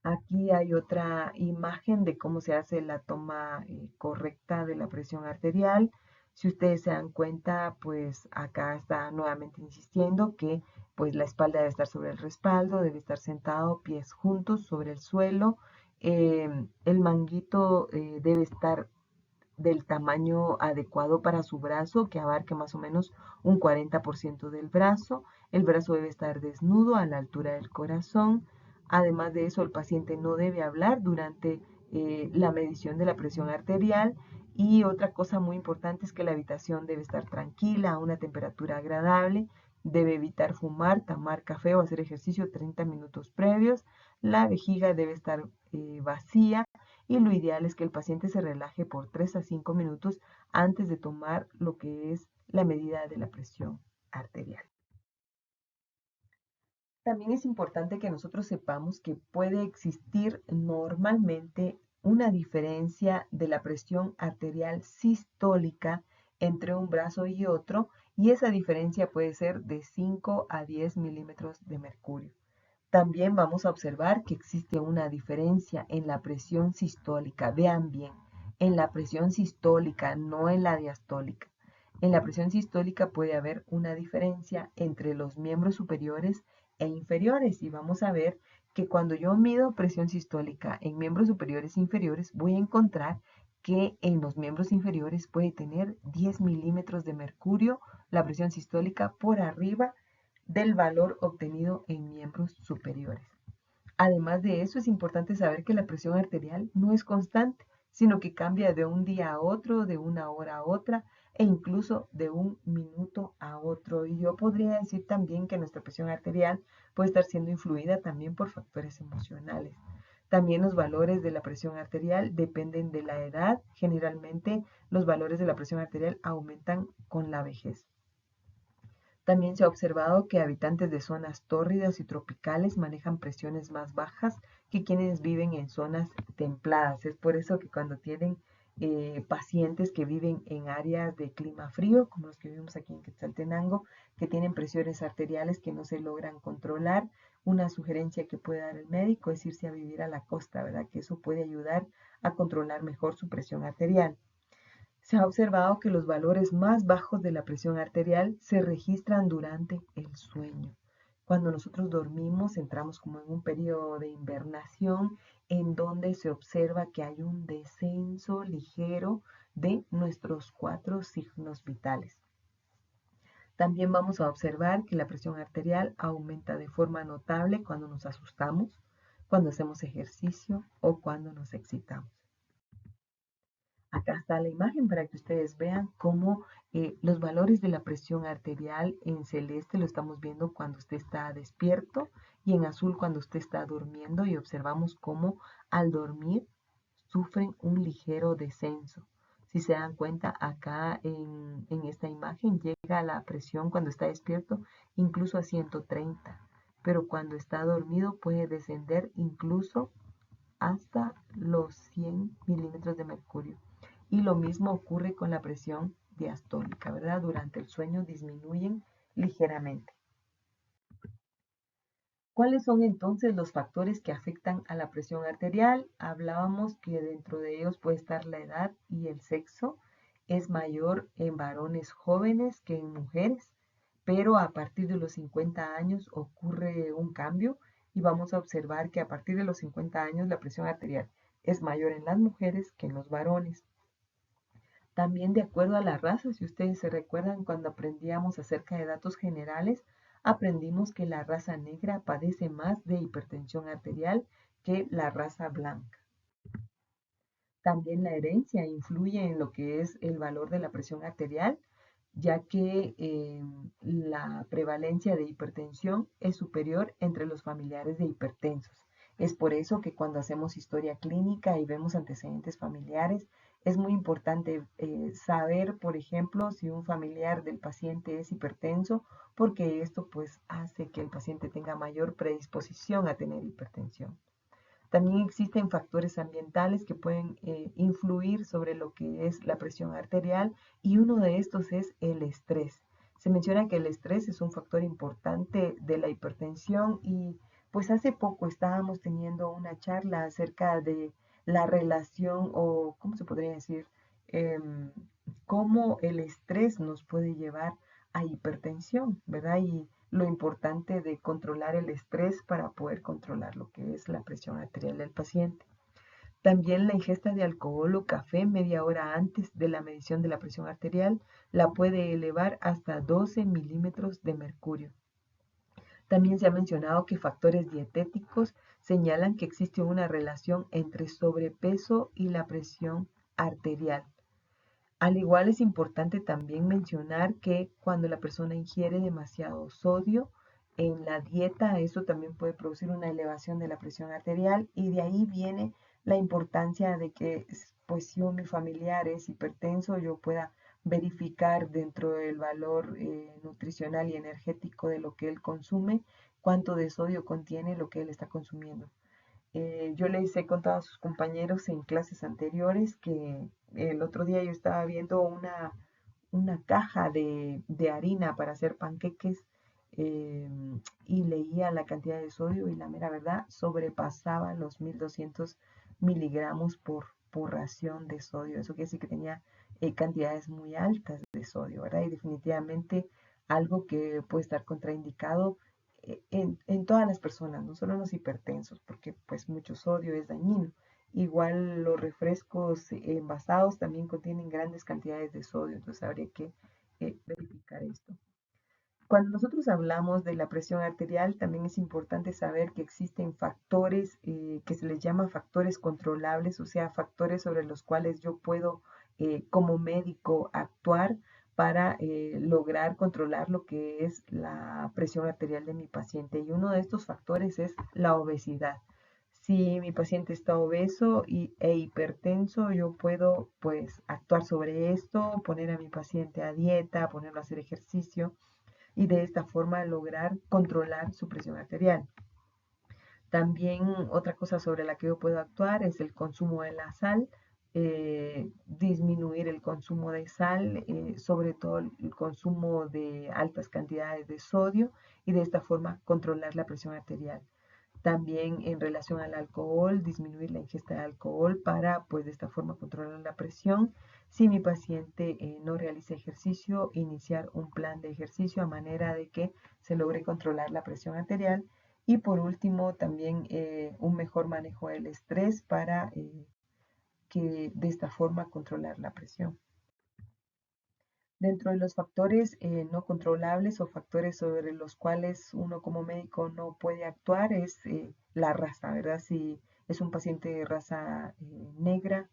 Aquí hay otra imagen de cómo se hace la toma correcta de la presión arterial. Si ustedes se dan cuenta, pues acá está nuevamente insistiendo que pues la espalda debe estar sobre el respaldo, debe estar sentado, pies juntos sobre el suelo. El manguito debe estar del tamaño adecuado para su brazo, que abarque más o menos un 40% del brazo. El brazo debe estar desnudo a la altura del corazón. Además de eso, el paciente no debe hablar durante la medición de la presión arterial. Y otra cosa muy importante es que la habitación debe estar tranquila, a una temperatura agradable. Debe evitar fumar, tomar café o hacer ejercicio 30 minutos previos. La vejiga debe estar vacía, y lo ideal es que el paciente se relaje por 3 a 5 minutos antes de tomar lo que es la medida de la presión arterial. También es importante que nosotros sepamos que puede existir normalmente una diferencia de la presión arterial sistólica entre un brazo y otro, y esa diferencia puede ser de 5 a 10 milímetros de mercurio. También vamos a observar que existe una diferencia en la presión sistólica. Vean bien, en la presión sistólica, no en la diastólica. En la presión sistólica puede haber una diferencia entre los miembros superiores e inferiores, y vamos a ver que cuando yo mido presión sistólica en miembros superiores e inferiores, voy a encontrar que en los miembros inferiores puede tener 10 milímetros de mercurio la presión sistólica por arriba del valor obtenido en miembros superiores. Además de eso, es importante saber que la presión arterial no es constante, sino que cambia de un día a otro, de una hora a otra. e incluso de un minuto a otro. Y yo podría decir también que nuestra presión arterial puede estar siendo influida también por factores emocionales. También los valores de la presión arterial dependen de la edad. Generalmente los valores de la presión arterial aumentan con la vejez. También se ha observado que habitantes de zonas tórridas y tropicales manejan presiones más bajas que quienes viven en zonas templadas. Es por eso que cuando tienen pacientes que viven en áreas de clima frío, como los que vivimos aquí en Quetzaltenango, que tienen presiones arteriales que no se logran controlar, una sugerencia que puede dar el médico es irse a vivir a la costa, ¿verdad? Que eso puede ayudar a controlar mejor su presión arterial. Se ha observado que los valores más bajos de la presión arterial se registran durante el sueño. Cuando nosotros dormimos, entramos como en un periodo de invernación en donde se observa que hay un descenso ligero de nuestros 4 signos vitales. También vamos a observar que la presión arterial aumenta de forma notable cuando nos asustamos, cuando hacemos ejercicio o cuando nos excitamos. Acá está la imagen para que ustedes vean cómo los valores de la presión arterial en celeste lo estamos viendo cuando usted está despierto y en azul cuando usted está durmiendo, y observamos cómo al dormir sufren un ligero descenso. Si se dan cuenta, acá en esta imagen llega la presión cuando está despierto incluso a 130, pero cuando está dormido puede descender incluso hasta los 100 milímetros de mercurio. Y lo mismo ocurre con la presión diastólica, ¿verdad? Durante el sueño disminuyen ligeramente. ¿Cuáles son entonces los factores que afectan a la presión arterial? Hablábamos que dentro de ellos puede estar la edad y el sexo. Es mayor en varones jóvenes que en mujeres, pero a partir de los 50 años ocurre un cambio y vamos a observar que a partir de los 50 años la presión arterial es mayor en las mujeres que en los varones. También de acuerdo a la raza, si ustedes se recuerdan cuando aprendíamos acerca de datos generales, aprendimos que la raza negra padece más de hipertensión arterial que la raza blanca. También la herencia influye en lo que es el valor de la presión arterial, ya que la prevalencia de hipertensión es superior entre los familiares de hipertensos. Es por eso que cuando hacemos historia clínica y vemos antecedentes familiares, es muy importante saber, por ejemplo, si un familiar del paciente es hipertenso, porque esto pues hace que el paciente tenga mayor predisposición a tener hipertensión. También existen factores ambientales que pueden influir sobre lo que es la presión arterial, y uno de estos es el estrés. Se menciona que el estrés es un factor importante de la hipertensión, y pues hace poco estábamos teniendo una charla acerca de la relación, o cómo se podría decir, em, cómo el estrés nos puede llevar a hipertensión, ¿verdad? Y lo importante de controlar el estrés para poder controlar lo que es la presión arterial del paciente. También la ingesta de alcohol o café media hora antes de la medición de la presión arterial la puede elevar hasta 12 milímetros de mercurio. También se ha mencionado que factores dietéticos señalan que existe una relación entre sobrepeso y la presión arterial. Al igual es importante también mencionar que cuando la persona ingiere demasiado sodio en la dieta, eso también puede producir una elevación de la presión arterial, y de ahí viene la importancia de que, pues si mi familiar es hipertenso, yo pueda verificar dentro del valor nutricional y energético de lo que él consume, cuánto de sodio contiene lo que él está consumiendo. Yo les he contado a sus compañeros en clases anteriores que el otro día yo estaba viendo una caja de harina para hacer panqueques, eh, y leía la cantidad de sodio, y la mera verdad sobrepasaba los 1200 miligramos por ración de sodio. Eso quiere decir que tenía cantidades muy altas de sodio, ¿verdad? Y definitivamente algo que puede estar contraindicado en todas las personas, no solo en los hipertensos, porque pues mucho sodio es dañino. Igual los refrescos envasados también contienen grandes cantidades de sodio, entonces habría que verificar esto. Cuando nosotros hablamos de la presión arterial, también es importante saber que existen factores que se les llama factores controlables, o sea, factores sobre los cuales yo puedo como médico actuar para lograr controlar lo que es la presión arterial de mi paciente. Y uno de estos factores es la obesidad. Si mi paciente está obeso e hipertenso, yo puedo pues actuar sobre esto, poner a mi paciente a dieta, ponerlo a hacer ejercicio y de esta forma lograr controlar su presión arterial. También otra cosa sobre la que yo puedo actuar es el consumo de la sal, disminuir el consumo de sal, sobre todo el consumo de altas cantidades de sodio y de esta forma controlar la presión arterial. También en relación al alcohol, disminuir la ingesta de alcohol para pues de esta forma controlar la presión. Si mi paciente no realiza ejercicio, iniciar un plan de ejercicio a manera de que se logre controlar la presión arterial. Y por último, también un mejor manejo del estrés para que de esta forma controlar la presión. Dentro de los factores no controlables o factores sobre los cuales uno como médico no puede actuar es la raza, ¿verdad? Si es un paciente de raza negra,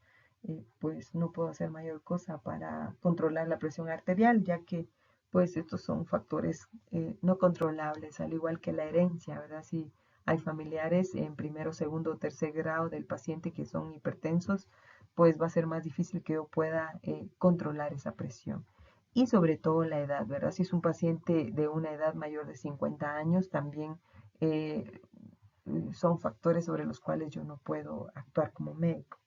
pues no puedo hacer mayor cosa para controlar la presión arterial, ya que pues estos son factores no controlables, al igual que la herencia, ¿verdad? Si hay familiares en primero, segundo o tercer grado del paciente que son hipertensos, pues va a ser más difícil que yo pueda controlar esa presión y sobre todo la edad, ¿verdad? Si es un paciente de una edad mayor de 50 años, también eh, son factores sobre los cuales yo no puedo actuar como médico.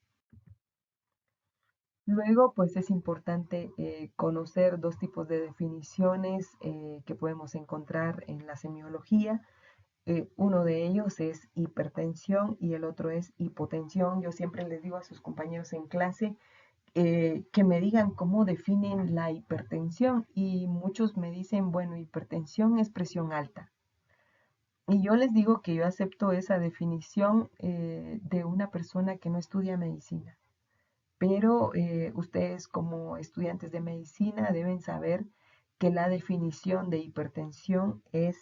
Luego, pues es importante conocer dos tipos de definiciones que podemos encontrar en la semiología. Uno de ellos es hipertensión y el otro es hipotensión. Yo siempre les digo a sus compañeros en clase que me digan cómo definen la hipertensión y muchos me dicen, bueno, hipertensión es presión alta. Y yo les digo que yo acepto esa definición de una persona que no estudia medicina. Pero ustedes como estudiantes de medicina deben saber que la definición de hipertensión es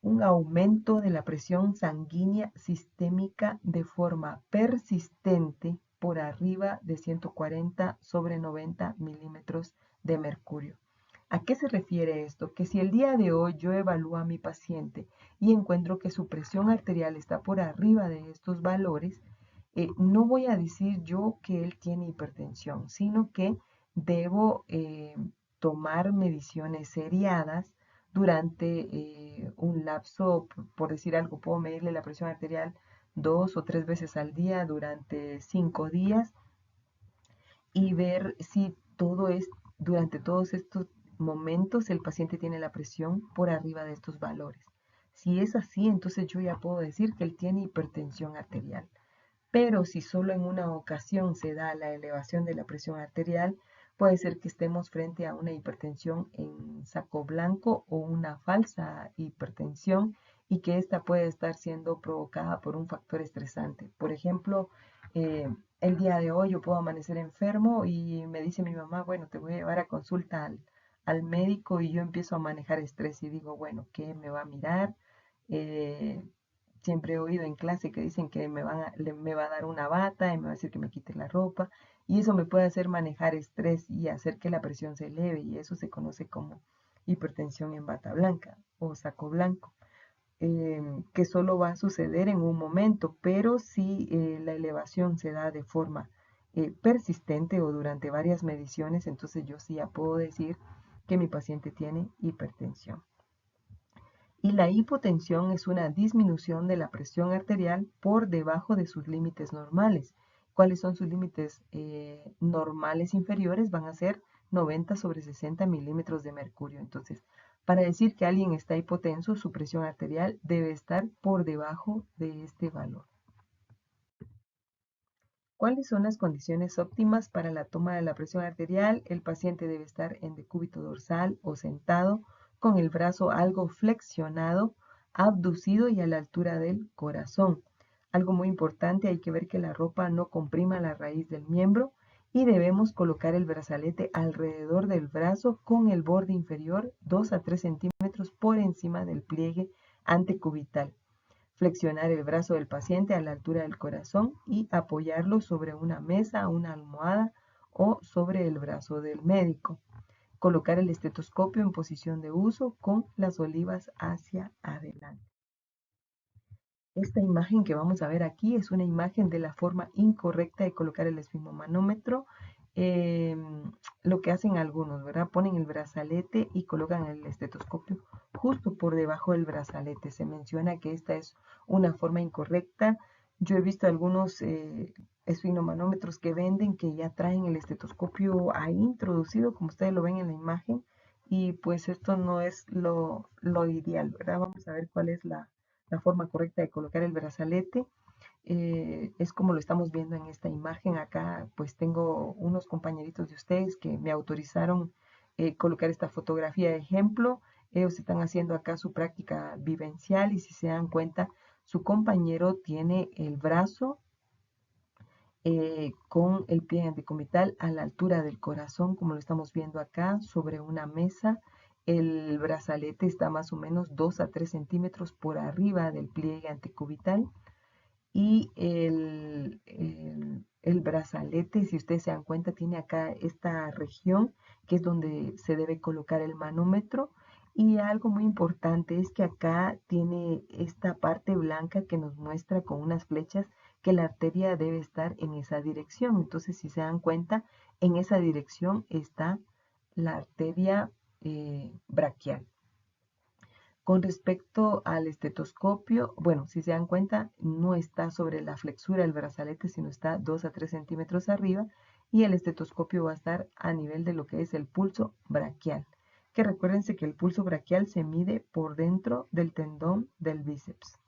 un aumento de la presión sanguínea sistémica de forma persistente por arriba de 140 sobre 90 milímetros de mercurio. ¿A qué se refiere esto? Que si el día de hoy yo evalúo a mi paciente y encuentro que su presión arterial está por arriba de estos valores, no voy a decir yo que él tiene hipertensión, sino que debo tomar mediciones seriadas durante un lapso, por decir algo, puedo medirle la presión arterial 2 o 3 veces al día durante 5 días y ver si durante todos estos momentos el paciente tiene la presión por arriba de estos valores. Si es así, entonces yo ya puedo decir que él tiene hipertensión arterial. Pero si solo en una ocasión se da la elevación de la presión arterial, puede ser que estemos frente a una hipertensión en saco blanco o una falsa hipertensión y que esta puede estar siendo provocada por un factor estresante. Por ejemplo, el día de hoy yo puedo amanecer enfermo y me dice mi mamá, bueno, te voy a llevar a consulta al médico y yo empiezo a manejar estrés y digo, bueno, ¿qué me va a mirar? Eh, Siempre he oído en clase que dicen que me va a dar una bata y me va a decir que me quite la ropa y eso me puede hacer manejar estrés y hacer que la presión se eleve y eso se conoce como hipertensión en bata blanca o saco blanco, que solo va a suceder en un momento, pero si la elevación se da de forma persistente o durante varias mediciones, entonces yo sí ya puedo decir que mi paciente tiene hipertensión. Y la hipotensión es una disminución de la presión arterial por debajo de sus límites normales. ¿Cuáles son sus límites normales inferiores? Van a ser 90 sobre 60 milímetros de mercurio. Entonces, para decir que alguien está hipotenso, su presión arterial debe estar por debajo de este valor. ¿Cuáles son las condiciones óptimas para la toma de la presión arterial? El paciente debe estar en decúbito dorsal o sentado con el brazo algo flexionado, abducido y a la altura del corazón. Algo muy importante, hay que ver que la ropa no comprima la raíz del miembro y debemos colocar el brazalete alrededor del brazo con el borde inferior 2 a 3 centímetros por encima del pliegue antecubital. Flexionar el brazo del paciente a la altura del corazón y apoyarlo sobre una mesa, una almohada o sobre el brazo del médico. Colocar el estetoscopio en posición de uso con las olivas hacia adelante. Esta imagen que vamos a ver aquí es una imagen de la forma incorrecta de colocar el esfigmomanómetro. Eh, lo que hacen algunos, ¿verdad? Ponen el brazalete y colocan el estetoscopio justo por debajo del brazalete. Se menciona que esta es una forma incorrecta. Yo he visto algunos esfigmomanómetros que venden que ya traen el estetoscopio ahí introducido, como ustedes lo ven en la imagen, y pues esto no es lo ideal, ¿verdad? Vamos a ver cuál es la forma correcta de colocar el brazalete. Es como lo estamos viendo en esta imagen. Acá pues tengo unos compañeritos de ustedes que me autorizaron colocar esta fotografía de ejemplo. Ellos están haciendo acá su práctica vivencial y si se dan cuenta, su compañero tiene el brazo con el pie antecomital a la altura del corazón, como lo estamos viendo acá, sobre una mesa. El brazalete está más o menos 2 a 3 centímetros por arriba del pliegue antecubital y el brazalete, si ustedes se dan cuenta, tiene acá esta región que es donde se debe colocar el manómetro. Y algo muy importante es que acá tiene esta parte blanca que nos muestra con unas flechas que la arteria debe estar en esa dirección. Entonces, si se dan cuenta, en esa dirección está la arteria braquial. Con respecto al estetoscopio, bueno, si se dan cuenta, no está sobre la flexura del brazalete, sino está 2 a 3 centímetros arriba y el estetoscopio va a estar a nivel de lo que es el pulso braquial. Que recuérdense que el pulso braquial se mide por dentro del tendón del bíceps.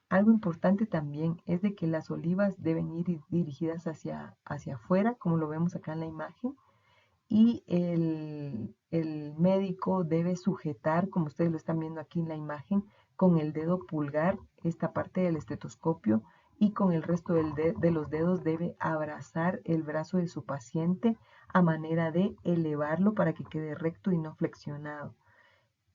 Algo importante también es de que las olivas deben ir dirigidas hacia afuera, como lo vemos acá en la imagen, y el médico debe sujetar, como ustedes lo están viendo aquí en la imagen, con el dedo pulgar esta parte del estetoscopio y con el resto de los dedos debe abrazar el brazo de su paciente a manera de elevarlo para que quede recto y no flexionado.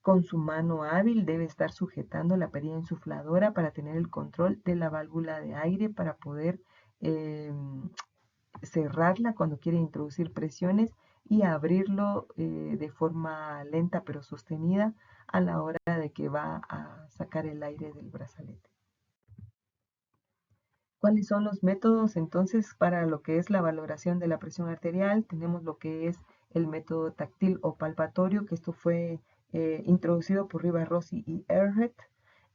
Con su mano hábil debe estar sujetando la perilla insufladora para tener el control de la válvula de aire para poder cerrarla cuando quiere introducir presiones y abrirlo de forma lenta pero sostenida a la hora de que va a sacar el aire del brazalete. ¿Cuáles son los métodos entonces para lo que es la valoración de la presión arterial? Tenemos lo que es el método táctil o palpatorio, que esto fue introducido por Riva-Rossi y Ehrert.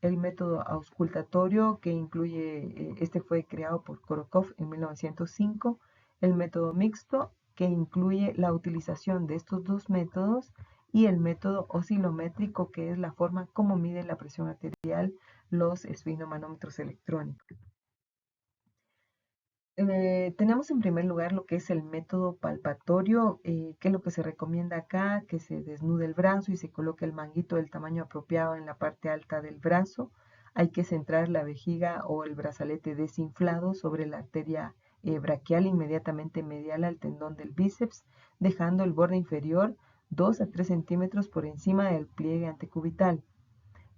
El método auscultatorio, que incluye, este fue creado por Korokov en 1905. El método mixto, que incluye la utilización de estos dos métodos. Y el método oscilométrico, que es la forma como miden la presión arterial los esfigmomanómetros electrónicos. Tenemos en primer lugar lo que es el método palpatorio, que es lo que se recomienda acá, que se desnude el brazo y se coloque el manguito del tamaño apropiado en la parte alta del brazo. Hay que centrar la vejiga o el brazalete desinflado sobre la arteria braquial inmediatamente medial al tendón del bíceps, dejando el borde inferior 2 a 3 centímetros por encima del pliegue antecubital.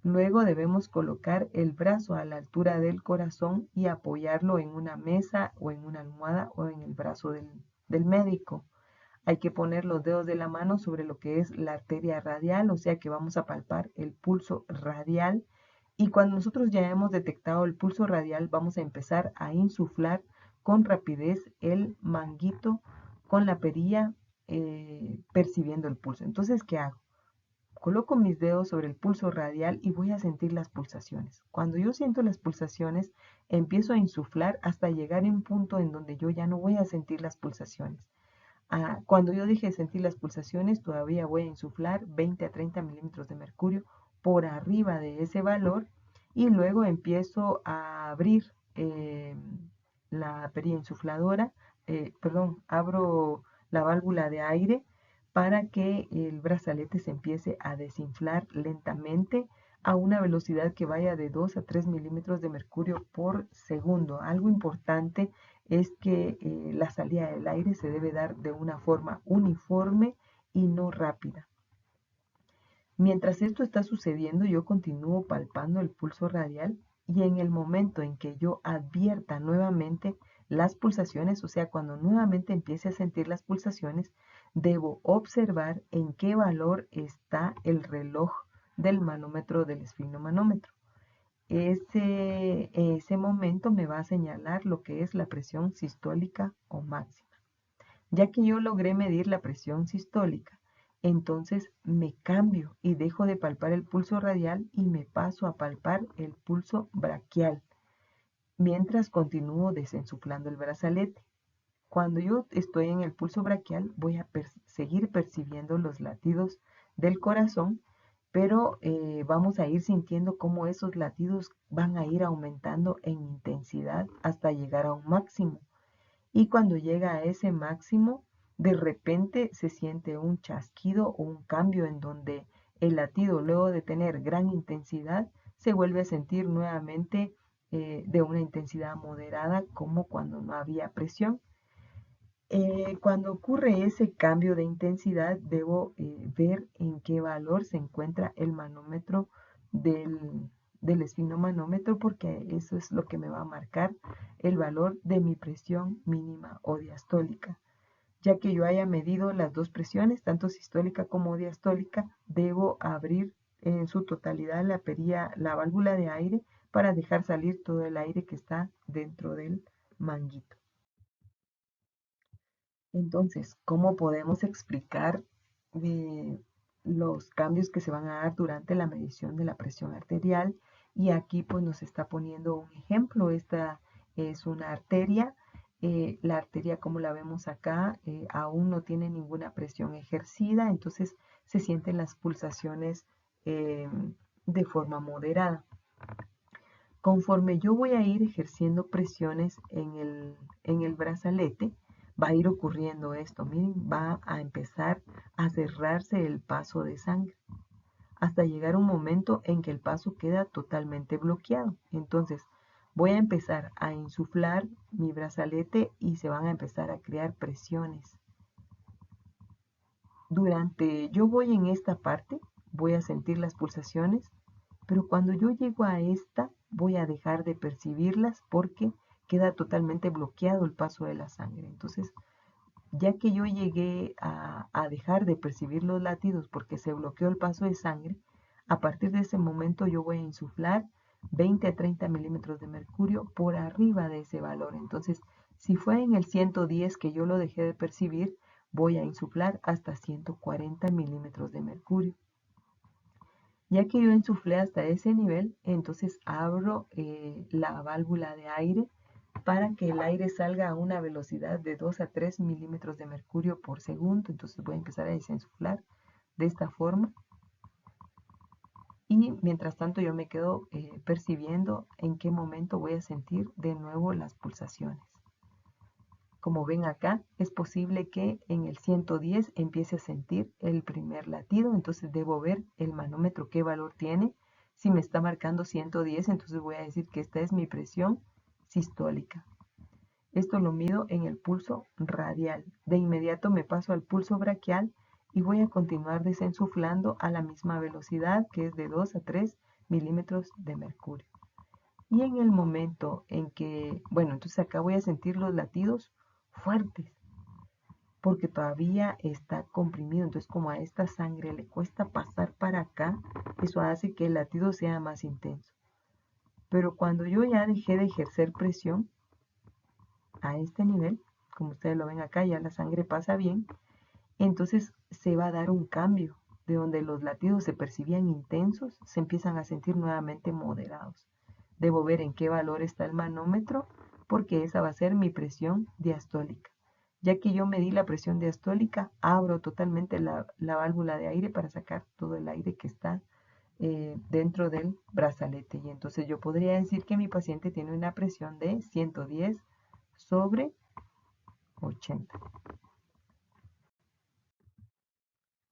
Luego debemos colocar el brazo a la altura del corazón y apoyarlo en una mesa o en una almohada o en el brazo del médico. Hay que poner los dedos de la mano sobre lo que es la arteria radial, o sea que vamos a palpar el pulso radial. Y cuando nosotros ya hemos detectado el pulso radial, vamos a empezar a insuflar con rapidez el manguito con la perilla percibiendo el pulso. Entonces, ¿qué hago? Coloco mis dedos sobre el pulso radial y voy a sentir las pulsaciones. Cuando yo siento las pulsaciones, empiezo a insuflar hasta llegar a un punto en donde yo ya no voy a sentir las pulsaciones. Cuando yo deje de sentir las pulsaciones, todavía voy a insuflar 20 a 30 milímetros de mercurio por arriba de ese valor y luego empiezo a abrir la perilla insufladora, abro la válvula de aire para que el brazalete se empiece a desinflar lentamente a una velocidad que vaya de 2 a 3 milímetros de mercurio por segundo. Algo importante es que la salida del aire se debe dar de una forma uniforme y no rápida. Mientras esto está sucediendo, yo continúo palpando el pulso radial y en el momento en que yo advierta nuevamente las pulsaciones, o sea, cuando nuevamente empiece a sentir las pulsaciones, debo observar en qué valor está el reloj del manómetro del esfigmomanómetro. Ese momento me va a señalar lo que es la presión sistólica o máxima. Ya que yo logré medir la presión sistólica, entonces me cambio y dejo de palpar el pulso radial y me paso a palpar el pulso braquial, mientras continúo desensuflando el brazalete. Cuando yo estoy en el pulso braquial, voy a seguir percibiendo los latidos del corazón, pero vamos a ir sintiendo cómo esos latidos van a ir aumentando en intensidad hasta llegar a un máximo. Y cuando llega a ese máximo, de repente se siente un chasquido o un cambio en donde el latido, luego de tener gran intensidad, se vuelve a sentir nuevamente de una intensidad moderada, como cuando no había presión. Cuando ocurre ese cambio de intensidad, debo ver en qué valor se encuentra el manómetro del esfigmomanómetro, porque eso es lo que me va a marcar el valor de mi presión mínima o diastólica. Ya que yo haya medido las dos presiones, tanto sistólica como diastólica, debo abrir en su totalidad la válvula de aire para dejar salir todo el aire que está dentro del manguito. Entonces, ¿cómo podemos explicar los cambios que se van a dar durante la medición de la presión arterial? Y aquí pues nos está poniendo un ejemplo. Esta es una arteria. La arteria, como la vemos acá, aún no tiene ninguna presión ejercida, entonces se sienten las pulsaciones de forma moderada. Conforme yo voy a ir ejerciendo presiones en el brazalete, va a ir ocurriendo esto. Miren, va a empezar a cerrarse el paso de sangre hasta llegar un momento en que el paso queda totalmente bloqueado. Entonces, voy a empezar a insuflar mi brazalete y se van a empezar a crear presiones. Yo voy en esta parte, voy a sentir las pulsaciones, pero cuando yo llego a esta, voy a dejar de percibirlas porque queda totalmente bloqueado el paso de la sangre. Entonces, ya que yo llegué a dejar de percibir los latidos porque se bloqueó el paso de sangre, a partir de ese momento yo voy a insuflar 20 a 30 milímetros de mercurio por arriba de ese valor. Entonces, si fue en el 110 que yo lo dejé de percibir, voy a insuflar hasta 140 milímetros de mercurio. Ya que yo insuflé hasta ese nivel, entonces abro la válvula de aire para que el aire salga a una velocidad de 2 a 3 milímetros de mercurio por segundo. Entonces voy a empezar a desinsuflar de esta forma. Y mientras tanto yo me quedo percibiendo en qué momento voy a sentir de nuevo las pulsaciones. Como ven acá, es posible que en el 110 empiece a sentir el primer latido, entonces debo ver el manómetro qué valor tiene. Si me está marcando 110, entonces voy a decir que esta es mi presión sistólica. Esto lo mido en el pulso radial. De inmediato me paso al pulso braquial y voy a continuar desensuflando a la misma velocidad, que es de 2 a 3 milímetros de mercurio. Y en el momento en que, bueno, entonces acá voy a sentir los latidos fuertes, porque todavía está comprimido. Entonces, como a esta sangre le cuesta pasar para acá, eso hace que el latido sea más intenso. Pero cuando yo ya dejé de ejercer presión a este nivel, como ustedes lo ven acá, ya la sangre pasa bien, entonces se va a dar un cambio de donde los latidos se percibían intensos, se empiezan a sentir nuevamente moderados. Debo ver en qué valor está el manómetro, porque esa va a ser mi presión diastólica. Ya que yo medí la presión diastólica, abro totalmente la válvula de aire para sacar todo el aire que está dentro del brazalete. Y entonces yo podría decir que mi paciente tiene una presión de 110 sobre 80.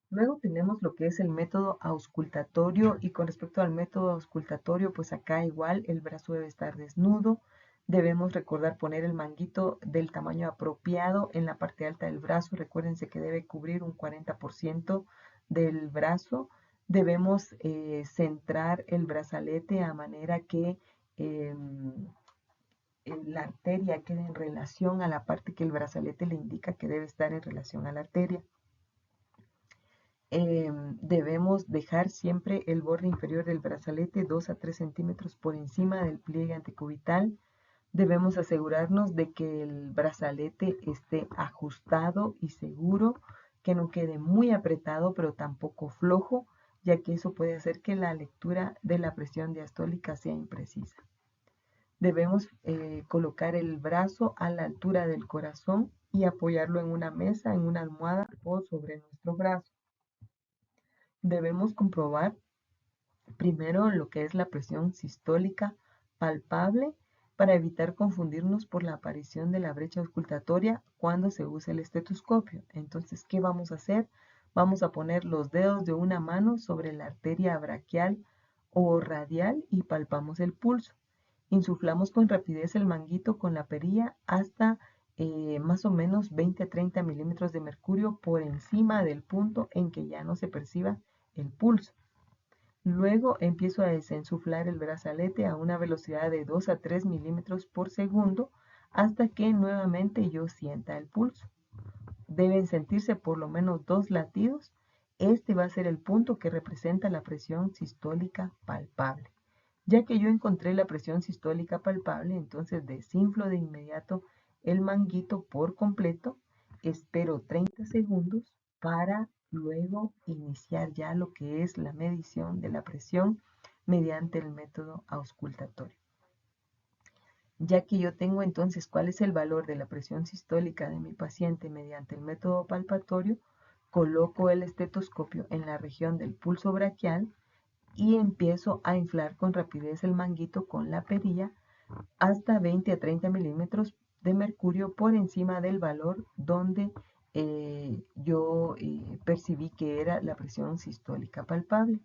Luego tenemos lo que es el método auscultatorio, y con respecto al método auscultatorio, pues acá igual el brazo debe estar desnudo. Debemos recordar poner el manguito del tamaño apropiado en la parte alta del brazo. Recuérdense que debe cubrir un 40% del brazo. Debemos centrar el brazalete a manera que la arteria quede en relación a la parte que el brazalete le indica que debe estar en relación a la arteria. Debemos dejar siempre el borde inferior del brazalete 2 a 3 centímetros por encima del pliegue antecubital. Debemos asegurarnos de que el brazalete esté ajustado y seguro, que no quede muy apretado pero tampoco flojo, ya que eso puede hacer que la lectura de la presión diastólica sea imprecisa. Debemos colocar el brazo a la altura del corazón y apoyarlo en una mesa, en una almohada o sobre nuestro brazo. Debemos comprobar primero lo que es la presión sistólica palpable para evitar confundirnos por la aparición de la brecha auscultatoria cuando se usa el estetoscopio. Entonces, ¿qué vamos a hacer? Vamos a poner los dedos de una mano sobre la arteria braquial o radial y palpamos el pulso. Insuflamos con rapidez el manguito con la perilla hasta más o menos 20 a 30 milímetros de mercurio por encima del punto en que ya no se perciba el pulso. Luego empiezo a desensuflar el brazalete a una velocidad de 2 a 3 milímetros por segundo hasta que nuevamente yo sienta el pulso. Deben sentirse por lo menos 2 latidos. Este va a ser el punto que representa la presión sistólica palpable. Ya que yo encontré la presión sistólica palpable, entonces desinflo de inmediato el manguito por completo, espero 30 segundos para luego iniciar ya lo que es la medición de la presión mediante el método auscultatorio. Ya que yo tengo entonces cuál es el valor de la presión sistólica de mi paciente mediante el método palpatorio, coloco el estetoscopio en la región del pulso braquial y empiezo a inflar con rapidez el manguito con la perilla hasta 20 a 30 milímetros de mercurio por encima del valor donde yo percibí que era la presión sistólica palpable.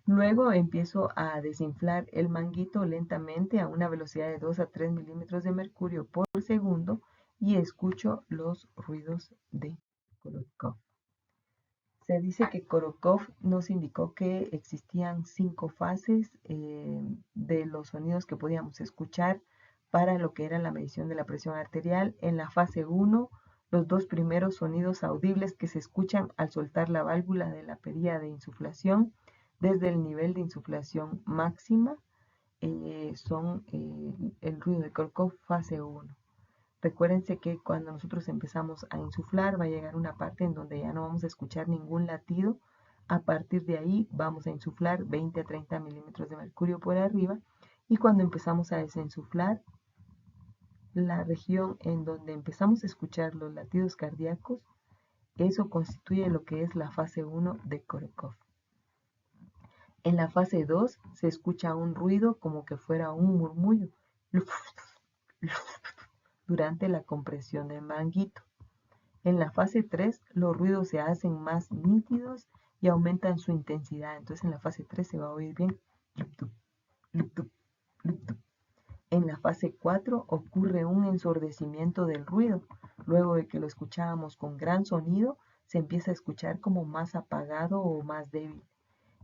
Luego empiezo a desinflar el manguito lentamente a una velocidad de 2 a 3 milímetros de mercurio por segundo y escucho los ruidos de Korokov. Se dice que Korokov nos indicó que existían 5 fases de los sonidos que podíamos escuchar para lo que era la medición de la presión arterial. En la fase 1, los 2 primeros sonidos audibles que se escuchan al soltar la válvula de la perilla de insuflación desde el nivel de insuflación máxima son el ruido de Korokov fase 1. Recuérdense que cuando nosotros empezamos a insuflar va a llegar una parte en donde ya no vamos a escuchar ningún latido. A partir de ahí vamos a insuflar 20 a 30 milímetros de mercurio por arriba y cuando empezamos a desinsuflar, la región en donde empezamos a escuchar los latidos cardíacos, eso constituye lo que es la fase 1 de Korokov. En la fase 2 se escucha un ruido como que fuera un murmullo durante la compresión del manguito. En la fase 3 los ruidos se hacen más nítidos y aumentan su intensidad. Entonces en la fase 3 se va a oír bien. En la fase 4 ocurre un ensordecimiento del ruido. Luego de que lo escuchábamos con gran sonido, se empieza a escuchar como más apagado o más débil.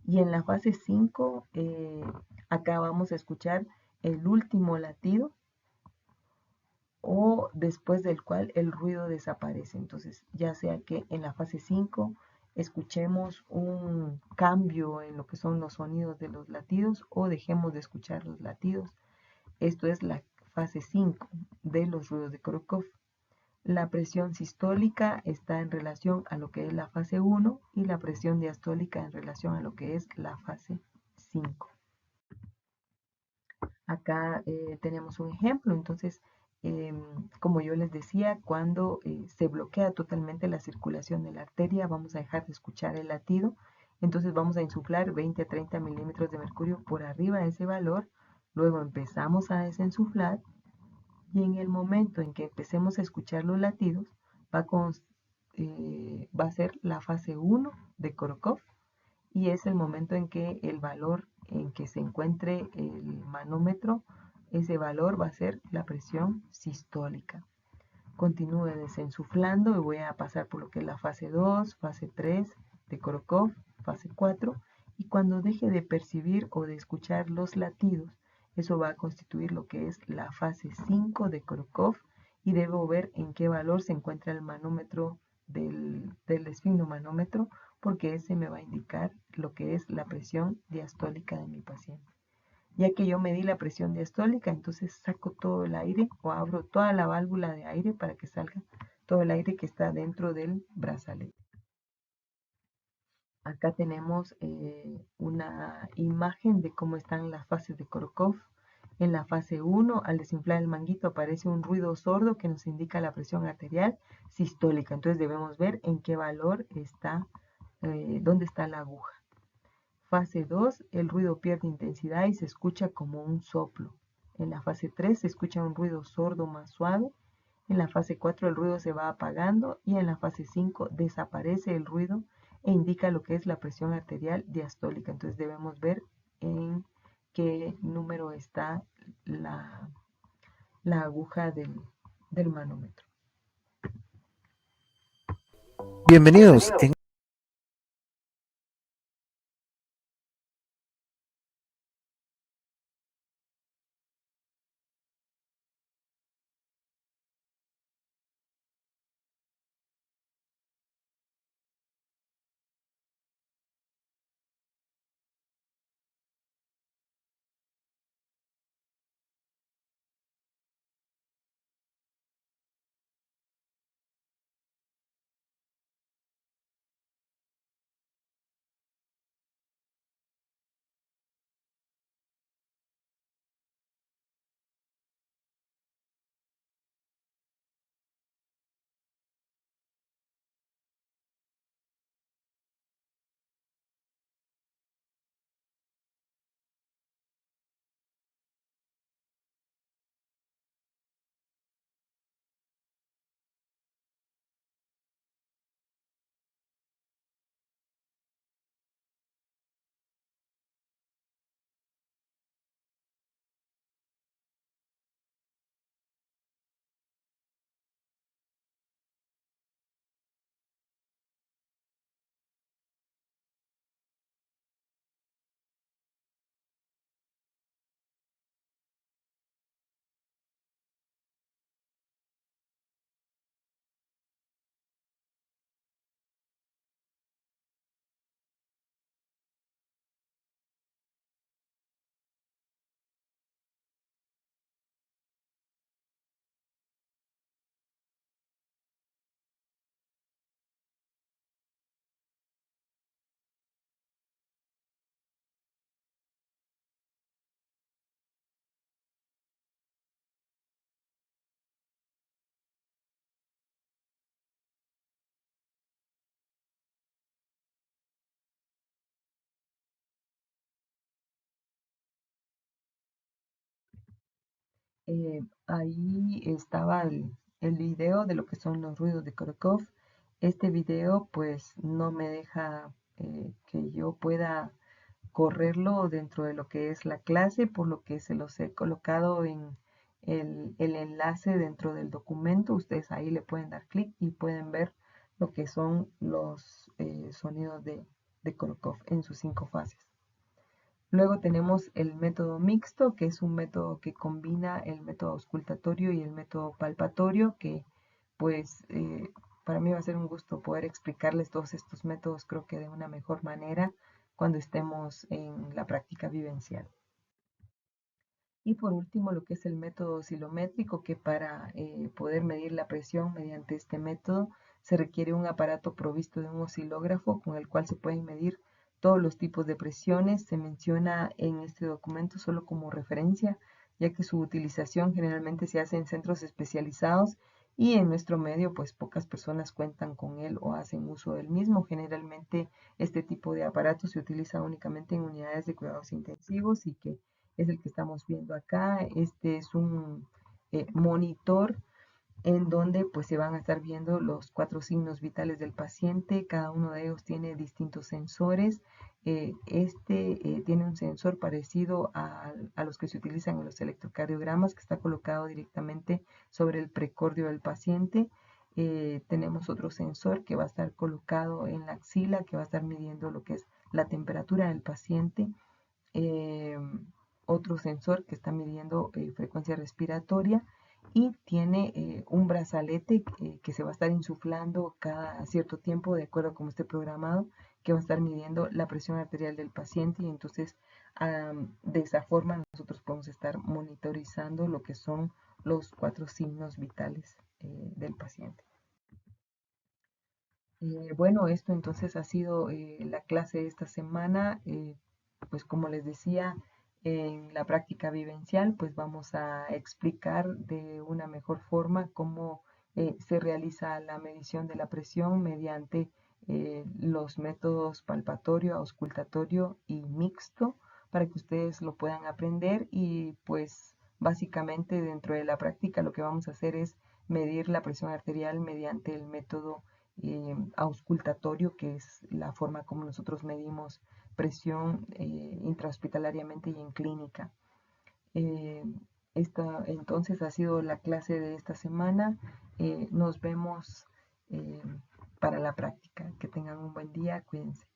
Y en la fase 5 acá vamos a escuchar el último latido o después del cual el ruido desaparece. Entonces, ya sea que en la fase 5 escuchemos un cambio en lo que son los sonidos de los latidos o dejemos de escuchar los latidos. Esto es la fase 5 de los ruidos de Korokov. La presión sistólica está en relación a lo que es la fase 1 y la presión diastólica en relación a lo que es la fase 5. Acá tenemos un ejemplo, entonces, como yo les decía, cuando se bloquea totalmente la circulación de la arteria, vamos a dejar de escuchar el latido, entonces vamos a insuflar 20 a 30 milímetros de mercurio por arriba de ese valor, luego empezamos a desinsuflar y en el momento en que empecemos a escuchar los latidos, va a ser la fase 1 de Korokov y es el momento en que el valor en que se encuentre el manómetro, ese valor va a ser la presión sistólica. Continúe desinsuflando y voy a pasar por lo que es la fase 2, fase 3 de Korokov, fase 4 y cuando deje de percibir o de escuchar los latidos, Eso va a constituir lo que es la fase 5 de Korokov y debo ver en qué valor se encuentra el manómetro del esfigmomanómetro, porque ese me va a indicar lo que es la presión diastólica de mi paciente. Ya que yo medí la presión diastólica, entonces saco todo el aire o abro toda la válvula de aire para que salga todo el aire que está dentro del brazalete. Acá tenemos una imagen de cómo están las fases de Korokov. En la fase 1, al desinflar el manguito aparece un ruido sordo que nos indica la presión arterial sistólica. Entonces debemos ver en qué valor está, dónde está la aguja. Fase 2, el ruido pierde intensidad y se escucha como un soplo. En la fase 3 se escucha un ruido sordo más suave. En la fase 4 el ruido se va apagando y en la fase 5 desaparece el ruido e indica lo que es la presión arterial diastólica. Entonces debemos ver en qué número está la aguja del manómetro. Bienvenidos. En Ahí estaba el video de lo que son los ruidos de Korokov. Este video pues no me deja que yo pueda correrlo dentro de lo que es la clase, por lo que se los he colocado en el enlace dentro del documento. Ustedes ahí le pueden dar clic y pueden ver lo que son los sonidos de Korokov en sus 5 fases. Luego tenemos el método mixto, que es un método que combina el método auscultatorio y el método palpatorio, que pues para mí va a ser un gusto poder explicarles todos estos métodos, creo que de una mejor manera cuando estemos en la práctica vivencial. Y por último, lo que es el método oscilométrico, que para poder medir la presión mediante este método se requiere un aparato provisto de un oscilógrafo con el cual se pueden medir todos los tipos de presiones. Se menciona en este documento solo como referencia, ya que su utilización generalmente se hace en centros especializados y en nuestro medio pues pocas personas cuentan con él o hacen uso del mismo. Generalmente este tipo de aparato se utiliza únicamente en unidades de cuidados intensivos y que es el que estamos viendo acá. Este es un monitor en donde pues se van a estar viendo los 4 signos vitales del paciente. Cada uno de ellos tiene distintos sensores. Tiene un sensor parecido a los que se utilizan en los electrocardiogramas, que está colocado directamente sobre el precordio del paciente. Tenemos otro sensor que va a estar colocado en la axila, que va a estar midiendo lo que es la temperatura del paciente. otro sensor que está midiendo frecuencia respiratoria y tiene un brazalete que se va a estar insuflando cada cierto tiempo de acuerdo a cómo esté programado, que va a estar midiendo la presión arterial del paciente y entonces de esa forma nosotros podemos estar monitorizando lo que son los 4 signos vitales del paciente. Bueno, esto entonces ha sido la clase de esta semana. Pues como les decía, en la práctica vivencial, pues vamos a explicar de una mejor forma cómo se realiza la medición de la presión mediante los métodos palpatorio, auscultatorio y mixto, para que ustedes lo puedan aprender y pues básicamente dentro de la práctica lo que vamos a hacer es medir la presión arterial mediante el método auscultatorio, que es la forma como nosotros medimos presión intrahospitalariamente y en clínica. Esta entonces ha sido la clase de esta semana. Nos vemos eh, para la práctica. Que tengan un buen día. Cuídense.